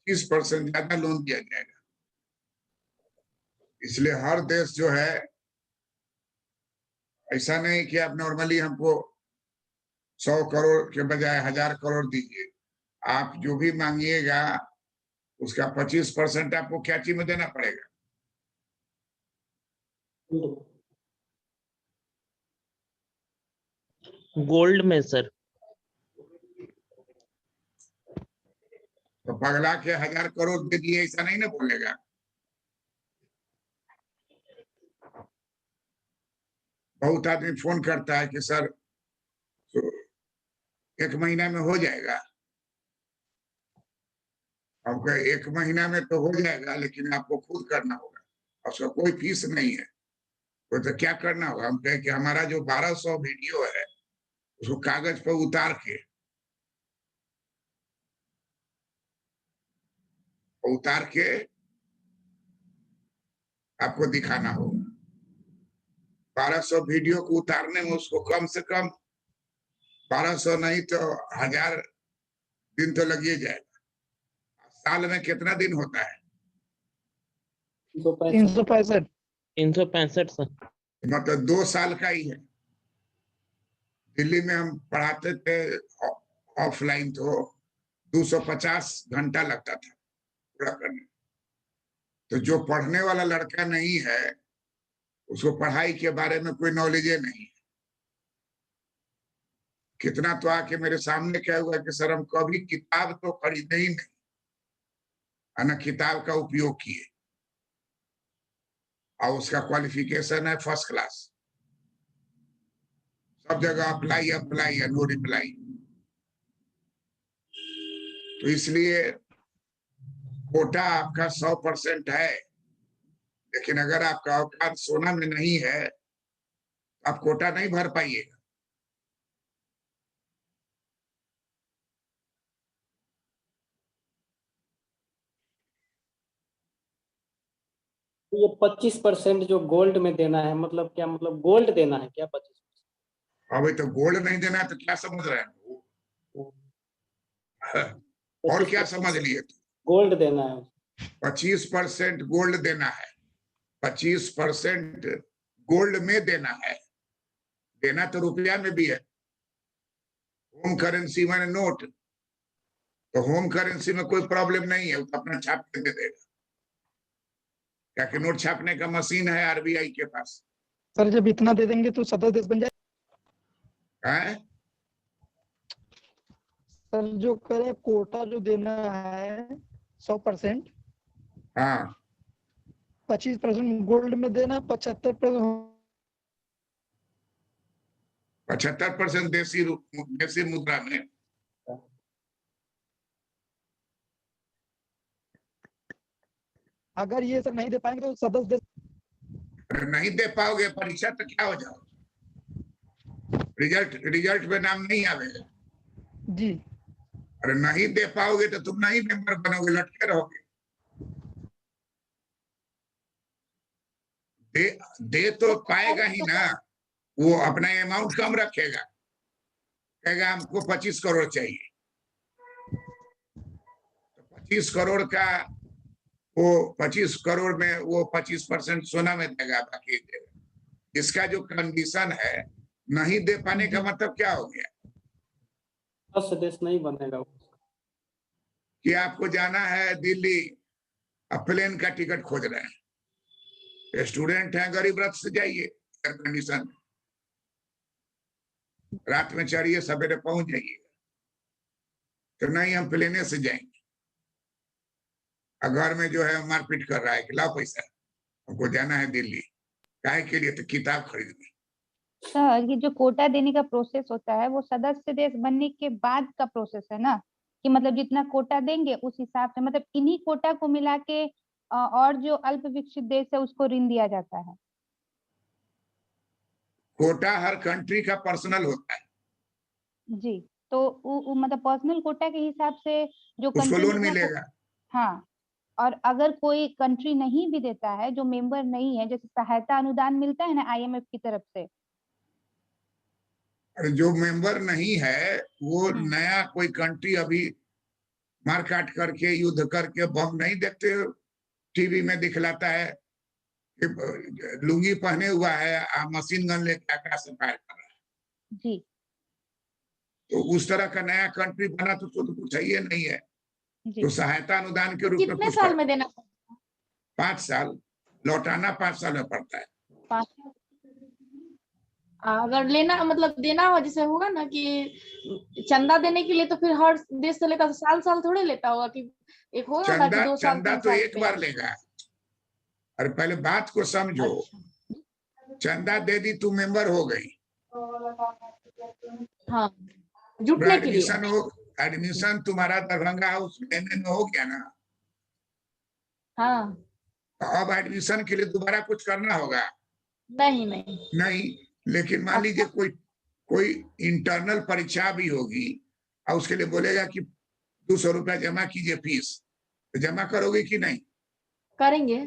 25% ज्यादा लोन दिया जाएगा। इसलिए हर देश जो है, ऐसा नहीं कि आप नॉर्मली हमको 100 करोड़ के बजाय 1000 करोड़ दीजिए। आप जो भी मांगिएगा उसका 25% आपको क्या चीज में देना पड़ेगा? गोल्ड में सर। तो पगला के 1000 करोड़ दे दिए ऐसा नहीं ना बोलेगा। बहुत आदमी फोन करता है कि सर तो 1 महीना में हो जाएगा। आपका 1 महीना में तो हो जाएगा, लेकिन आपको खुद करना होगा, उसका कोई फीस नहीं है। तो क्या करना होगा? हम कहें कि हमारा जो 1200 वीडियो है उसको कागज पर उतार के आपको दिखाना होगा। 1200 वीडियो को उतारने में उसको कम से कम 1200 नहीं तो 1000 दिन तो लग ही जाएगा। साल में कितना दिन होता है? 365। 365 सर। मतलब 2 साल का ही है। दिल्ली में हम पढ़ाते थे ऑफलाइन, तो 250 घंटा लगता था पूरा करने। तो जो पढ़ने वाला लड़का नहीं है उसको पढ़ाई के बारे में कोई नॉलेज नहीं। कितना तो आके मेरे सामने क्या हुआ कि सर हम कभी किताब तो खरीदे ही नहीं, है ना, किताब का उपयोग किए, और उसका क्वालिफिकेशन है फर्स्ट क्लास। सब जगह अप्लाई अप्लाई या नो रिप्लाई। तो इसलिए कोटा आपका 100% है, लेकिन अगर आपका औकात सोना में नहीं है आप कोटा नहीं भर पाइएगा। ये 25% जो गोल्ड में देना है, मतलब क्या, मतलब गोल्ड देना है क्या 25%? अभी तो गोल्ड नहीं देना है तो क्या समझ रहे हैं? और क्या समझ लिए? गोल्ड देना है। 25% गोल्ड देना है, 25% गोल्ड में देना है। देना तो रुपया में भी है। होम करेंसी माने नोट, तो होम करेंसी में कोई प्रॉब्लम नहीं है, वो अपना छाप के दे देगा। क्या कि नोट छापने का मशीन है आरबीआई के पास सर जब इतना दे देंगे तो सदस्य देश बन जाए। है। सर जो करे कोटा जो देना है 100%, हाँ 25% गोल्ड में देना, 75% 75% देसी मुद्रा में। अगर ये सर नहीं दे पाएंगे तो सदस्य देश। अरे नहीं दे पाओगे परीक्षा तो क्या हो जाओ, रिजल्ट में नाम नहीं आवेगा। जी अरे नहीं दे पाओगे तो तुम नहीं मेंबर बनोगे, लटके रहोगे। दे तो पाएगा ही ना, वो अपना अमाउंट कम रखेगा, कहेगा हमको 25 करोड़ चाहिए, तो 25 करोड़ का वो 25 करोड़ में वो 25% सोना में देगा, बाकी देगा। इसका जो कंडीशन है नहीं दे पाने का मतलब क्या हो गया सदस्य नहीं बनेगा वो। कि आपको जाना है दिल्ली, अब प्लेन का टिकट खोज रहे हैं, स्टूडेंट हैं, गरीब रथ से जाइए, एयर कंडीशन, रात में चढ़िए सवेरे पहुंच जाइए। तो नहीं, हम प्लेने से जाएंगे। घर में जो है मारपीट कर रहा है कि लाओ पैसा, हमको जाना है दिल्ली, काहे के लिए, तो किताब खरीदने। सर ये जो कोटा देने का प्रोसेस होता है वो सदस्य देश बनने के बाद का प्रोसेस है ना, कि मतलब जितना कोटा देंगे उस हिसाब से, मतलब इन्हीं कोटा को मिला के और जो अल्प विकसित देश है उसको ऋण दिया जाता है। कोटा हर कंट्री का पर्सनल होता है, जी, तो मतलब पर्सनल कोटा के हिसाब से जो उसको कंट्री लोन मिलेगा। हाँ, और अगर कोई कंट्री नहीं भी देता है, जो मेंबर नहीं है, जैसे सहायता अनुदान मिलता है ना आईएमएफ की तरफ से। और जो मेंबर नहीं है वो नया कोई कंट्री अभी मार काट करके युद्ध करके बम नहीं देखते हो, टीवी में दिखलाता है कि लुंगी पहने हुआ है, मशीन गन लेके आकाश से फायर कर रहा है। जी तो उस तरह का नया कंट्री बना तो कुछ चाहिए नहीं है, जी। तो सहायता अनुदान के रूप में कितने कुछ साल में देना? 5 साल, लौटाना 5 साल में पड़ता है। 5 अगर लेना मतलब देना हो, जैसे होगा ना कि चंदा देने के लिए, तो फिर हर देश से लेता, साल साल थोड़े लेता होगा, कि एक होगा ना कि 2 साल चंदा 3 तो साल एक पे। बार लेगा। अरे पहले बात को समझो, अच्छा। चंदा दे दी तू मेंबर हो गई, हाँ, जुटने के लिए। एडमिशन तुम्हारा दरभंगा हाउस में हो गया ना, हाँ, तो अब एडमिशन के लिए दोबारा कुछ करना होगा? नहीं नहीं। लेकिन मान लीजिए कोई इंटरनल परीक्षा भी होगी और उसके लिए बोलेगा कि 200 रुपया जमा कीजिए फीस, तो जमा करोगे कि नहीं? करेंगे।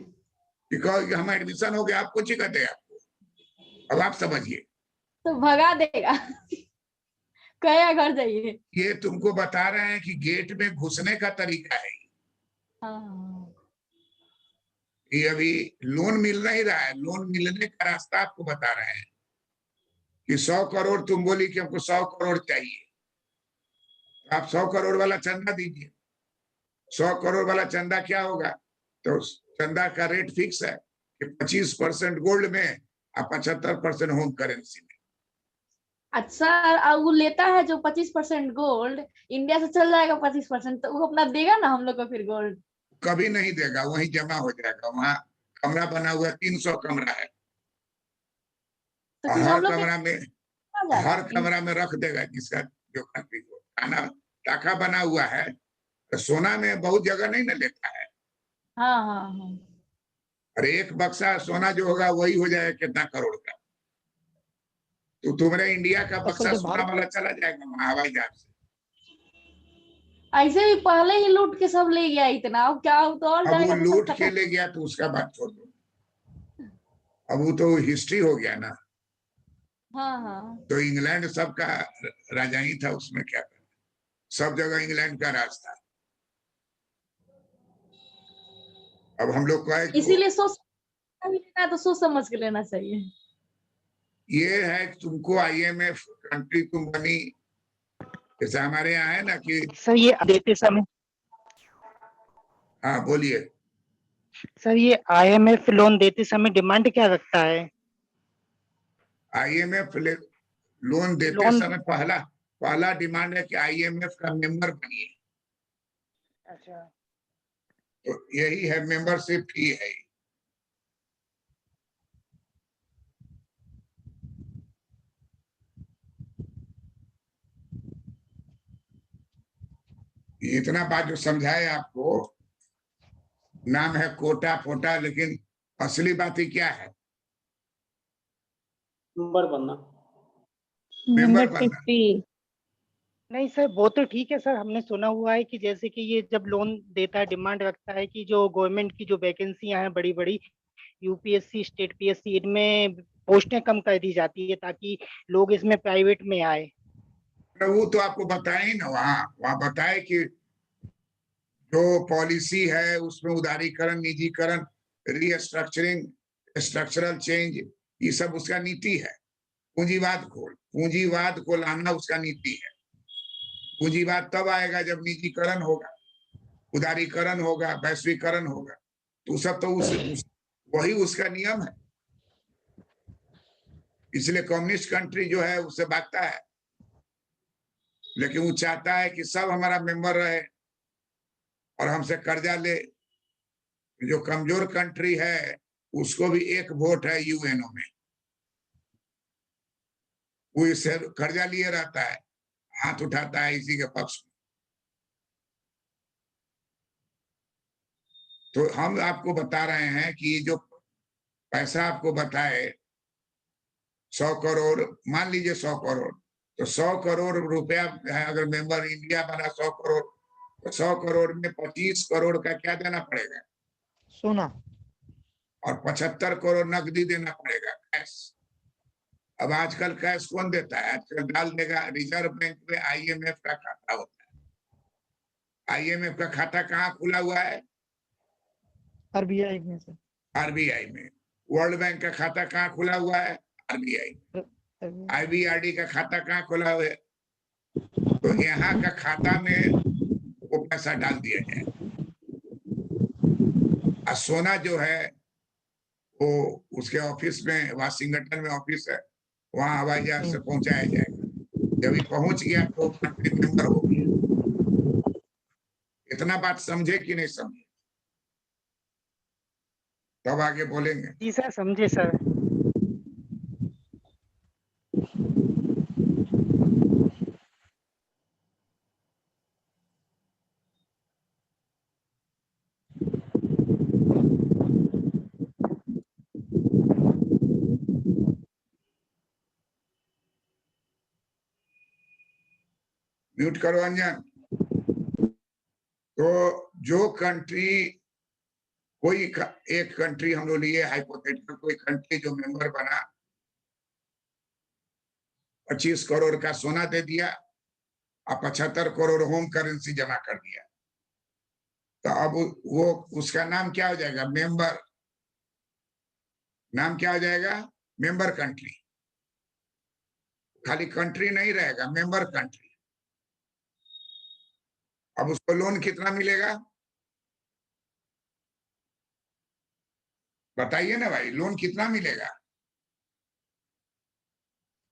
कि कहोगे हम एडमिशन हो गया, आप कुछ ही कहते हैं आपको। अब आप समझिए, तो भगा देगा कहेगा घर जाइए। ये तुमको बता रहे हैं कि गेट में घुसने का तरीका है। हाँ, ये अभी लोन मिल नहीं रहा है, लोन मिलने का रास्ता आपको बता रहे हैं कि 100 करोड़, तुम बोली कि हमको 100 करोड़ चाहिए, तो आप 100 करोड़ वाला चंदा दीजिए। 100 करोड़ वाला चंदा क्या होगा, तो चंदा का रेट फिक्स है कि 25% गोल्ड में और 75% होम करेंसी में। अच्छा, और वो लेता है जो 25% गोल्ड, इंडिया से चल जाएगा 25%, तो वो अपना देगा ना हम लोग को फिर गोल्ड? कभी नहीं देगा, वहीं जमा हो जाएगा। वहां कमरा बना हुआ है, 300 कमरा है, तो और फिर हम लोग हर कमरा में रख देगा जिसका जो कंट्री को खाना टाका बना हुआ है। तो सोना में बहुत जगह नहीं ना लेता है। हाँ हाँ हाँ। और एक बक्सा सोना जो होगा वही हो जाएगा कितना करोड़ का, तो तुम्हारे इंडिया का बक्सा सोना वाला चला जाएगा वहां हवाई जहाज से। ऐसे भी पहले ही लूट के सब ले गया इतना, अब क्या हो, तो और अब वो जाएगा तो लूट सब के ले गया तो उसका बात छोड़ दो, अब वो तो हिस्ट्री हो गया ना। हाँ हाँ। तो इंग्लैंड सबका राजा ही था, उसमें क्या करना, सब जगह इंग्लैंड का राज था। अब हम लोग का इसीलिए लेना है तो सोच समझ के लेना चाहिए। ये है कि तुमको आईएमएफ कंट्री तुम बनी, जैसे हमारे यहाँ है ना कि सर ये देते समय हाँ बोलिए। सर ये IMF लोन देते समय डिमांड क्या रखता है? IMF लोन देते लोन समय पहला डिमांड है कि IMF का मेंबर बनिए, अच्छा तो यही है, मेंबरशिप फी है। इतना बात जो समझाए आपको, नाम है कोटा फोटा, लेकिन असली बात ही क्या है? नंबर बनना। मेंबर मेंबरशिप बनना। फी। नहीं सर, वो तो ठीक है सर, हमने सुना हुआ है कि जैसे कि ये जब लोन देता है डिमांड रखता है कि जो गवर्नमेंट की जो वैकेंसियां हैं बड़ी बड़ी UPSC स्टेट PSC इनमें पोस्टें कम कर दी जाती है ताकि लोग इसमें प्राइवेट में आए। तो वो तो आपको बताए ही ना, वहां बताए कि जो पॉलिसी है उसमें उदारीकरण, निजीकरण, रीस्ट्रक्चरिंग, स्ट्रक्चरल चेंज, ये सब उसका नीति है। पूंजीवाद को लाना उसका नीति है। पूंजीवाद तब आएगा जब निजीकरण होगा, उदारीकरण होगा, वैश्वीकरण होगा, तो सब तो वही उसका नियम है। इसलिए कम्युनिस्ट कंट्री जो है उससे भागता है, लेकिन वो चाहता है कि सब हमारा मेंबर रहे और हमसे कर्जा ले। जो कमजोर कंट्री है उसको भी एक वोट है UNO में, वो इससे कर्जा लिए रहता है, हाथ उठाता है इसी के पक्ष में। तो हम आपको बता रहे हैं कि जो पैसा आपको बताए 100 करोड़, मान लीजिए 100 करोड़, तो 100 करोड़ रुपया है, अगर मेंबर इंडिया बना 100 करोड़, तो 100 करोड़ में 25 करोड़ का क्या देना पड़ेगा? सोना। और 75 करोड़ नकदी देना पड़ेगा, कैश। अब आजकल कैश कौन देता है? आजकल डाल देगा रिजर्व बैंक में, IMF का खाता होता है। IMF का खाता कहाँ खुला हुआ है? RBI में सर। RBI में। वर्ल्ड बैंक का खाता कहाँ खुला हुआ है? RBI में। IBRD का खाता कहाँ खुला हुआ है? तो यहाँ का खाता में वो पैसा डाल दिया जाए, और सोना जो है वो उसके ऑफिस में, वाशिंगटन में ऑफिस है, वहां हवाई जहाज से पहुंचाया जाएगा। जब ये पहुंच गया तो कंट्री मेंबर हो गया। इतना बात समझे कि नहीं समझे? तब आगे बोलेंगे। जी सर, समझे सर। म्यूट करो अंजन। तो जो कंट्री, कोई एक कंट्री हम लोग लिए हाइपोथेटिकल, कोई कंट्री जो मेंबर बना, 25 करोड़ का सोना दे दिया और 75 करोड़ होम करेंसी जमा कर दिया, तो अब वो उसका नाम क्या हो जाएगा? मेंबर। नाम क्या हो जाएगा? Member country. खाली कंट्री नहीं रहेगा, मेंबर कंट्री। अब उसको लोन कितना मिलेगा? बताइए ना भाई, लोन कितना मिलेगा?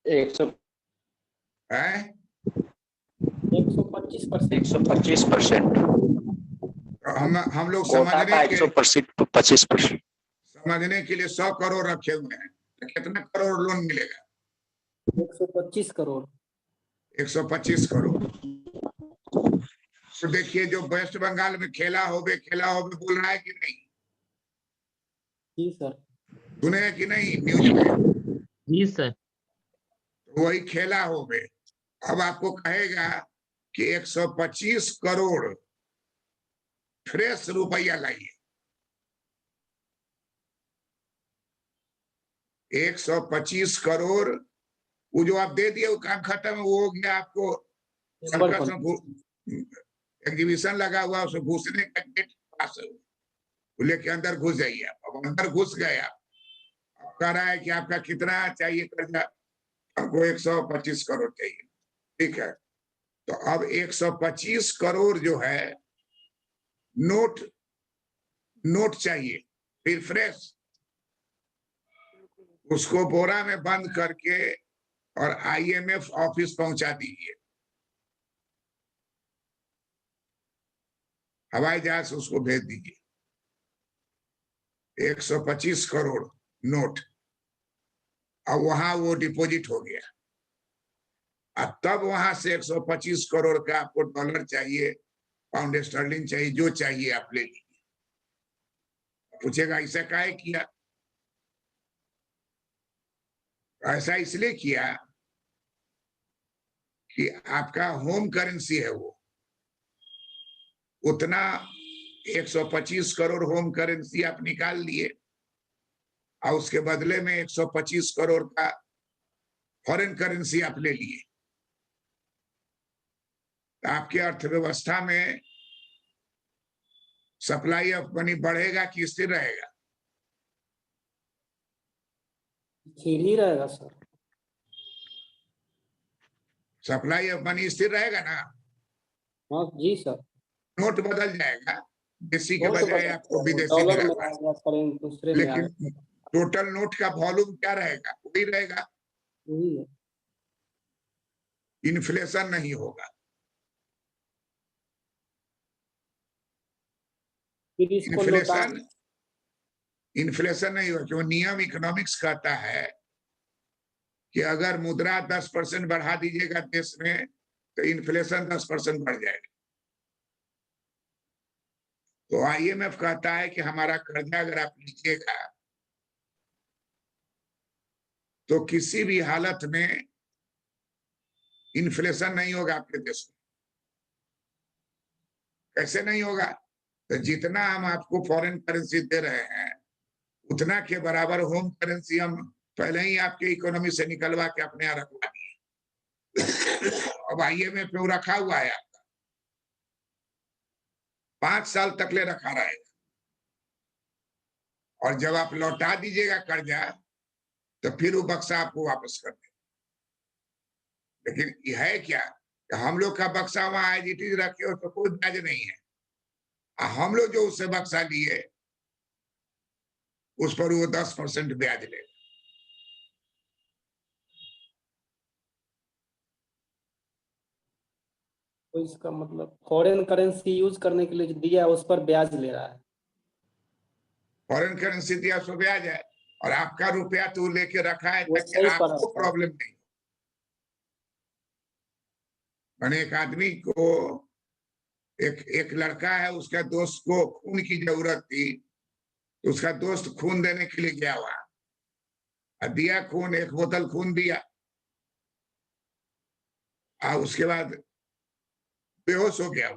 125%। हम लोग कोटा का 125%। समझने के लिए 100 करोड़ रखे हुए हैं, तो कितना करोड़ लोन मिलेगा? 125 करोड़। 125 करोड़। तो देखिए, जो वेस्ट बंगाल में खेला होबे बोल रहा है कि नहीं? जी सर। सुने हैं कि नहीं न्यूज में? जी सर। वही खेला होबे अब आपको कहेगा कि 125 करोड़ फ्रेश रुपया लाइए। 125 करोड़, वो जो आप दे दिए वो काम खत्म, वो हो गया। आपको सर्कस में एग्जीबिशन लगा हुआ, उसमें घुसने का गेट पास है, वो लेके अंदर घुस जाइए। अब अंदर घुस गए आप, कह रहा है कि आपका कितना चाहिए कर्जा? हमको 125 करोड़ चाहिए। ठीक है, तो अब 125 करोड़ जो है नोट चाहिए, फिर फ्रेश, उसको बोरा में बंद करके और IMF ऑफिस पहुंचा दीजिए, हवाई जहाज से उसको भेज दीजिए। 125 करोड़ नोट, अब वहां वो डिपॉजिट हो गया। अब तब वहां से 125 करोड़ का आपको डॉलर चाहिए, पाउंड स्टर्लिंग चाहिए, जो चाहिए आप ले लीजिए। पूछेगा ऐसा काहे किया? ऐसा इसलिए किया कि आपका होम करेंसी है वो, उतना 125 करोड़ होम करेंसी आप निकाल लिए और उसके बदले में 125 करोड़ का फॉरेन करेंसी आप ले लिए। तो आपकी अर्थव्यवस्था में सप्लाई ऑफ मनी बढ़ेगा कि स्थिर रहेगा? स्थिर ही रहेगा सर। सप्लाई ऑफ मनी स्थिर रहेगा ना? हाँ जी सर। नोट बदल जाएगा, देसी के नोट बजाय बदल आपको जाएगा, विदेशी डॉलर दिला में पाए, आएगा, करेंट दूसरे में लेकिन आएगा। टोटल नोट का वॉल्यूम क्या रहेगा? वही रहेगा, वही है। इन्फ्लेशन नहीं होगा। फिर इसको लौटा इन्फ्लेशन नहीं होगा, क्यों? नियम इकोनॉमिक्स कहता है कि अगर मुद्रा 10% बढ़ा दीजिएगा देश में तो इन्फ्लेशन 10% बढ़ जाएगा। तो IMF कहता है कि हमारा कर्जा अगर आप लीजिएगा तो किसी भी हालत में इन्फ्लेशन नहीं होगा आपके देश में। कैसे नहीं होगा? तो जितना हम आपको फॉरेन करेंसी दे रहे हैं उतना के बराबर होम करेंसी हम पहले ही आपके इकोनॉमी से निकलवा के अपने यहाँ रखवा दिए। अब IMF में वो रखा हुआ है आपका, 5 साल तक ले रखा रहेगा, और जब आप लौटा दीजिएगा कर्जा तो फिर वो बक्सा आपको वापस कर दे। लेकिन यह है क्या कि हम लोग का बक्सा वहां एज इट इज रखे हो तो कोई ब्याज नहीं है, हम लोग जो उससे बक्सा लिए उस पर वो 10% ब्याज ले। तो इसका मतलब फॉरेन करेंसी यूज करने के लिए जो दिया है उस पर ब्याज ले रहा है। फॉरेन करेंसी दिया सो ब्याज है, और आपका रुपया तो लेके रखा है वो ताकि सही पर आपको आता है। प्रॉब्लम नहीं। मैंने एक आदमी को, एक लड़का है, उसका दोस्त को खून की जरूरत थी, तो उसका दोस्त खून देने के लिए गया वहां, दिया खून, 1 बोतल खून दिया, और उसके बाद बेहोश हो गया।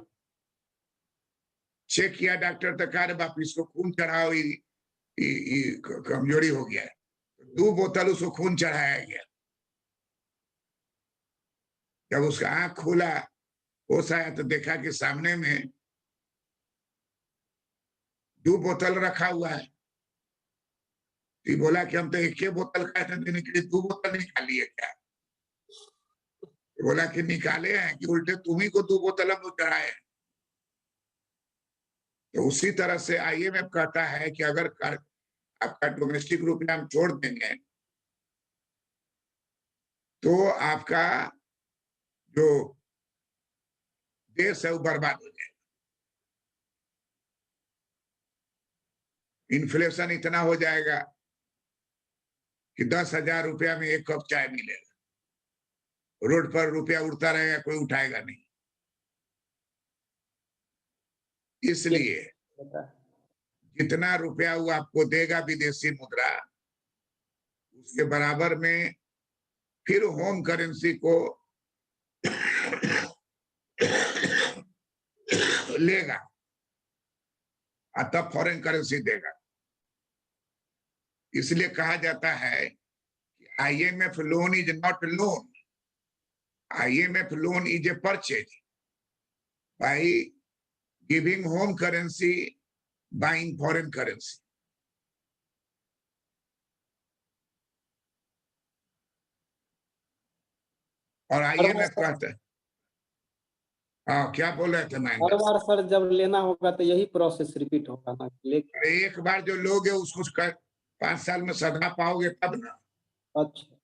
चेक किया डॉक्टर, तो कहा बाप इसको खून चढ़ाओ, कमजोरी हो गया है। 2 बोतल उसको खून चढ़ाया गया। जब उसका आंख खुला, होश आया, तो देखा कि सामने में 2 बोतल रखा हुआ है। तो बोला कि हम तो 1 बोतल कहते देने के लिए 2 बोतल निकाली है क्या? तो बोला कि निकाले हैं कि उल्टे तुम्ही को 2 बोतल हम चढ़ाए। तो उसी तरह से IMF कहता है कि अगर आपका डोमेस्टिक रुपया हम छोड़ देंगे तो आपका जो देश है वो बर्बाद हो जाएगा। इन्फ्लेशन इतना हो जाएगा कि 10,000 रुपया में 1 कप चाय मिलेगा, रोड पर रुपया उड़ता रहेगा, कोई उठाएगा नहीं। इसलिए जितना रुपया वो आपको देगा विदेशी मुद्रा, उसके बराबर में फिर होम करेंसी को लेगा और तब फॉरेन करेंसी देगा। इसलिए कहा जाता है कि IMF loan is not loan, IMF loan is a purchase by giving home currency, buying foreign currency. और IMF कहता है, हाँ, क्या बोल रहे थे हर महेंद्र? बार सर जब लेना होगा तो यही प्रोसेस रिपीट होगा ना, लेकिन अरे एक बार जो लोगे उसको 5 साल में सधा पाओगे तब ना। अच्छा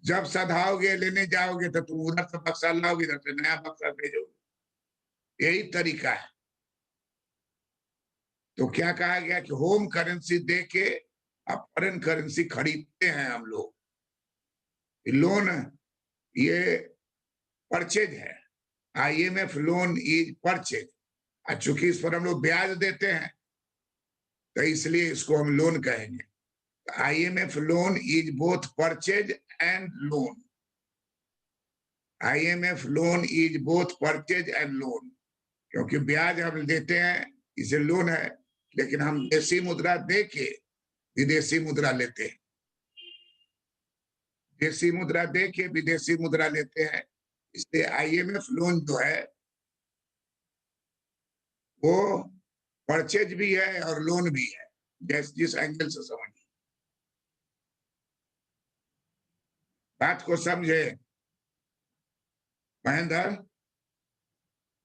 जब सधाओगे लेने जाओगे तो तुम उधर से बक्सा लाओगे, इधर से नया बक्सा भेजोगे, यही तरीका है। तो क्या कहा गया कि होम करेंसी दे के अब फॉरेन करेंसी खरीदते हैं हम लोग। लोन ये परचेज है, IMF लोन इज परचेज। चूंकि इस पर हम लोग ब्याज देते हैं तो इसलिए इसको हम लोन कहेंगे। IMF loan is both purchase and loan. IMF loan is both purchase and loan, क्योंकि ब्याज हम देते हैं इसे लोन है, लेकिन हम देसी मुद्रा दे के विदेशी मुद्रा लेते हैं, देसी मुद्रा दे के विदेशी मुद्रा लेते हैं। इसलिए IMF लोन जो है वो परचेज भी है और लोन भी है, जिस एंगल से समझिए। बात को समझे महेंद्र?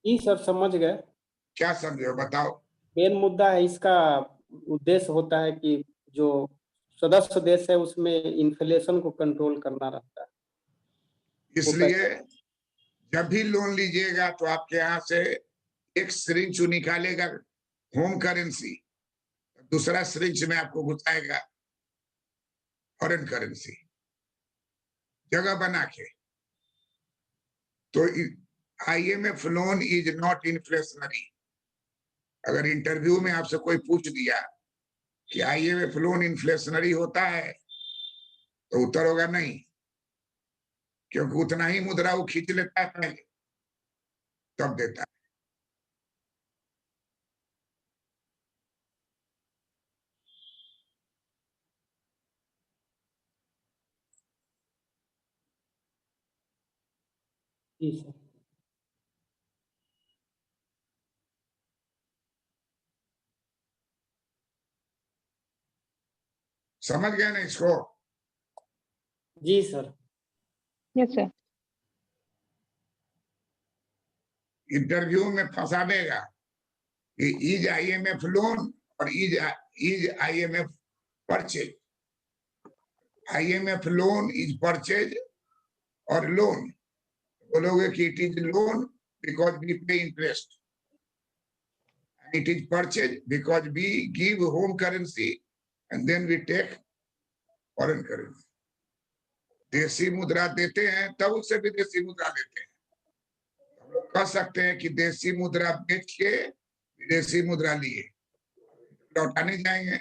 जी सर, समझ गए। क्या समझे बताओ? मेन मुद्दा है इसका, उद्देश्य होता है कि जो सदस्य देश है उसमें इन्फ्लेशन को कंट्रोल करना रहता है। इसलिए जब भी लोन लीजिएगा तो आपके यहाँ से एक सिरिंज निकालेगा होम करेंसी, दूसरा सिरिंज में आपको घुसाएगा फॉरेन करेंसी, जगह बना के। तो IMF loan is not inflationary. अगर इंटरव्यू में आपसे कोई पूछ दिया कि IMF लोन इन्फ्लेशनरी होता है तो उत्तर होगा नहीं, क्योंकि उतना ही मुद्रा वो खींच लेता है पहले, तब देता है। जी सर। समझ गए ना इसको? जी सर। Yes sir. इंटरव्यू में फंसा देगा कि इज IMF लोन और is IMF purchase. IMF loan is purchase और लोन बोलोगे कि it is loan because we pay interest, it is purchase because we give home currency and then we take foreign currency। देसी मुद्रा देते हैं तब उससे विदेशी मुद्रा लेते हैं। हम लोग कह सकते हैं कि देसी मुद्रा बेच के विदेशी मुद्रा लिए, लौटाने जाएंगे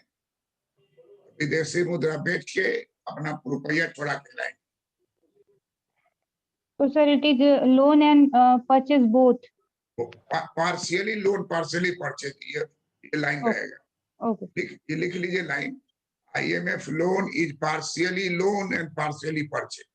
विदेशी मुद्रा बेच के अपना रुपया छोड़ा के लाएंगे। तो sir it is loan and purchase both. Partially loan partially purchase, ये लाइन रहेगा। ओके लिख लीजिए line, IMF loan is partially loan and partially purchase.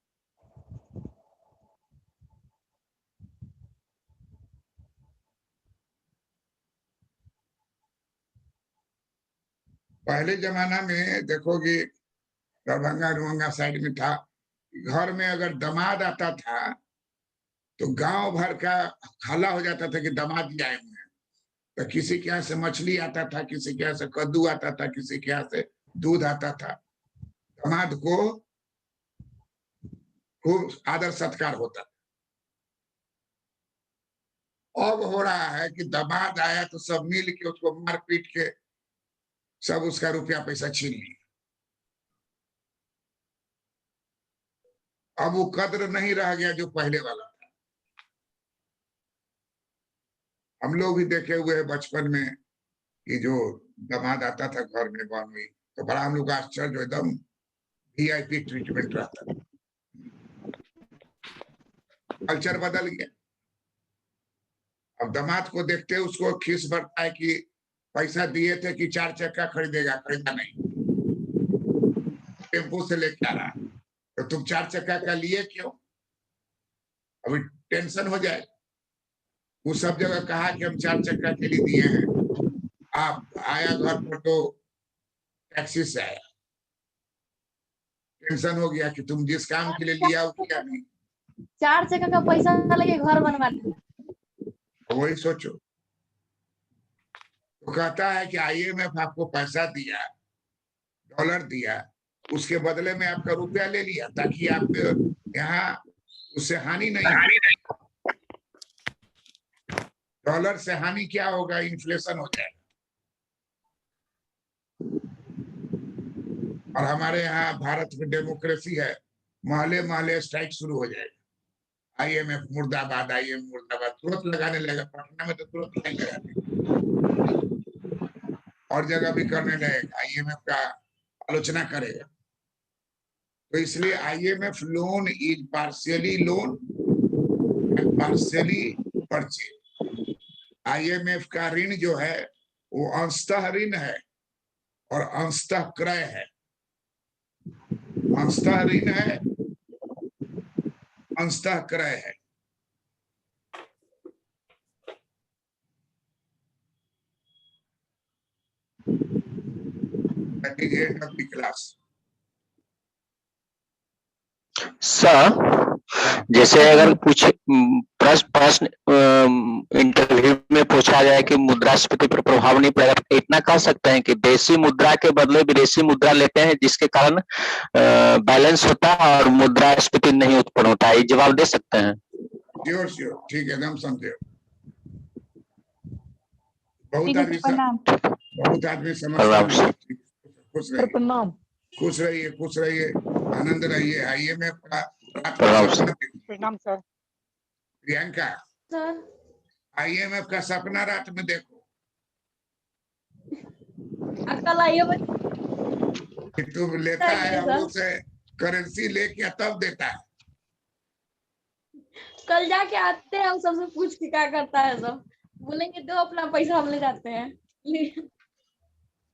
पहले जमाना में देखोगे दरभंगा साइड में था, घर में अगर दामाद आता था तो गांव भर का हल्ला हो जाता था कि दामाद जी आए हुए हैं। तो किसी के यहाँ से मछली आता था, किसी के यहाँ से कद्दू आता था, किसी के यहाँ से दूध आता था। दामाद को खूब आदर सत्कार होता था। अब हो रहा है कि दामाद आया तो सब मिल के उसको मार पीट के सब उसका रुपया पैसा छीन लिया। अब वो कद्र नहीं रह गया जो पहले वाला था। हम लोग भी देखे हुए हैं बचपन में कि जो दामाद आता था घर में बनवी, तो बड़ा हम लोग आश्चर्य, एकदम VIP ट्रीटमेंट रहता था। कल्चर बदल गया। अब दामाद को देखते उसको खीस बढ़ता है कि पैसा दिए थे कि 4 चक्का खरीदेगा, खरीदा नहीं, टेम्पो से लेके आ रहा, तो तुम 4 चक्का का लिए क्यों? अभी टेंशन हो जाए। वो सब जगह कहा कि हम 4 चक्का के लिए दिए हैं, आप आया घर पर तो टैक्सी से आया। टेंशन हो गया कि तुम जिस काम के लिए लिया वो किया नहीं। 4 जगह का पैसा लगे घर बनवाने। वही सोचो। तो कहता है कि IMF आपको पैसा दिया, डॉलर दिया, उसके बदले में आपका रुपया ले लिया ताकि आप यहाँ उससे हानि नहीं हो। डॉलर से हानि क्या होगा? इन्फ्लेशन हो जाएगा। और हमारे यहाँ भारत में डेमोक्रेसी है, महले महले स्ट्राइक शुरू हो जाएगा। IMF मुर्दाबाद, IMF मुर्दाबाद तुरंत लगाने लगेगा। पटना में तो तुरंत नहीं लगाने, और जगह भी करने लगेगा, IMF का आलोचना करेगा। तो इसलिए IMF loan is partially loan and partially purchase. IMF का ऋण जो है वो अंशतः ऋण है और अंशतः क्रय है। अंशतः ऋण है, अंशतः क्रय है। That is end of the class. Sir जैसे अगर कुछ प्रश्न इंटरव्यू में पूछा जाए कि मुद्रास्फीति पर प्रभाव नहीं पड़ेगा, तो इतना कह सकते हैं कि देशी मुद्रा के बदले विदेशी मुद्रा लेते हैं जिसके कारण बैलेंस होता है और मुद्रास्फीति नहीं उत्पन्न होता है। ये जवाब दे सकते हैं? श्योर श्योर, ठीक है, एकदम समझे। ठीक है, प्रणाम। बहुत आदमी समझता है। खुश रहिए, प्रणाम। खुश रहिए, खुश रहिए, आनंद रहिए। IMF का प्रणाम सर। प्रियंका, सर IMF का सपना रात में देखो कल आइए कि तुम लेता है हम लोग से करेंसी लेके तब देता है। कल जाके आते हैं, हम सबसे पूछ के क्या करता है सब, बोलेंगे दो अपना पैसा हम ले जाते हैं।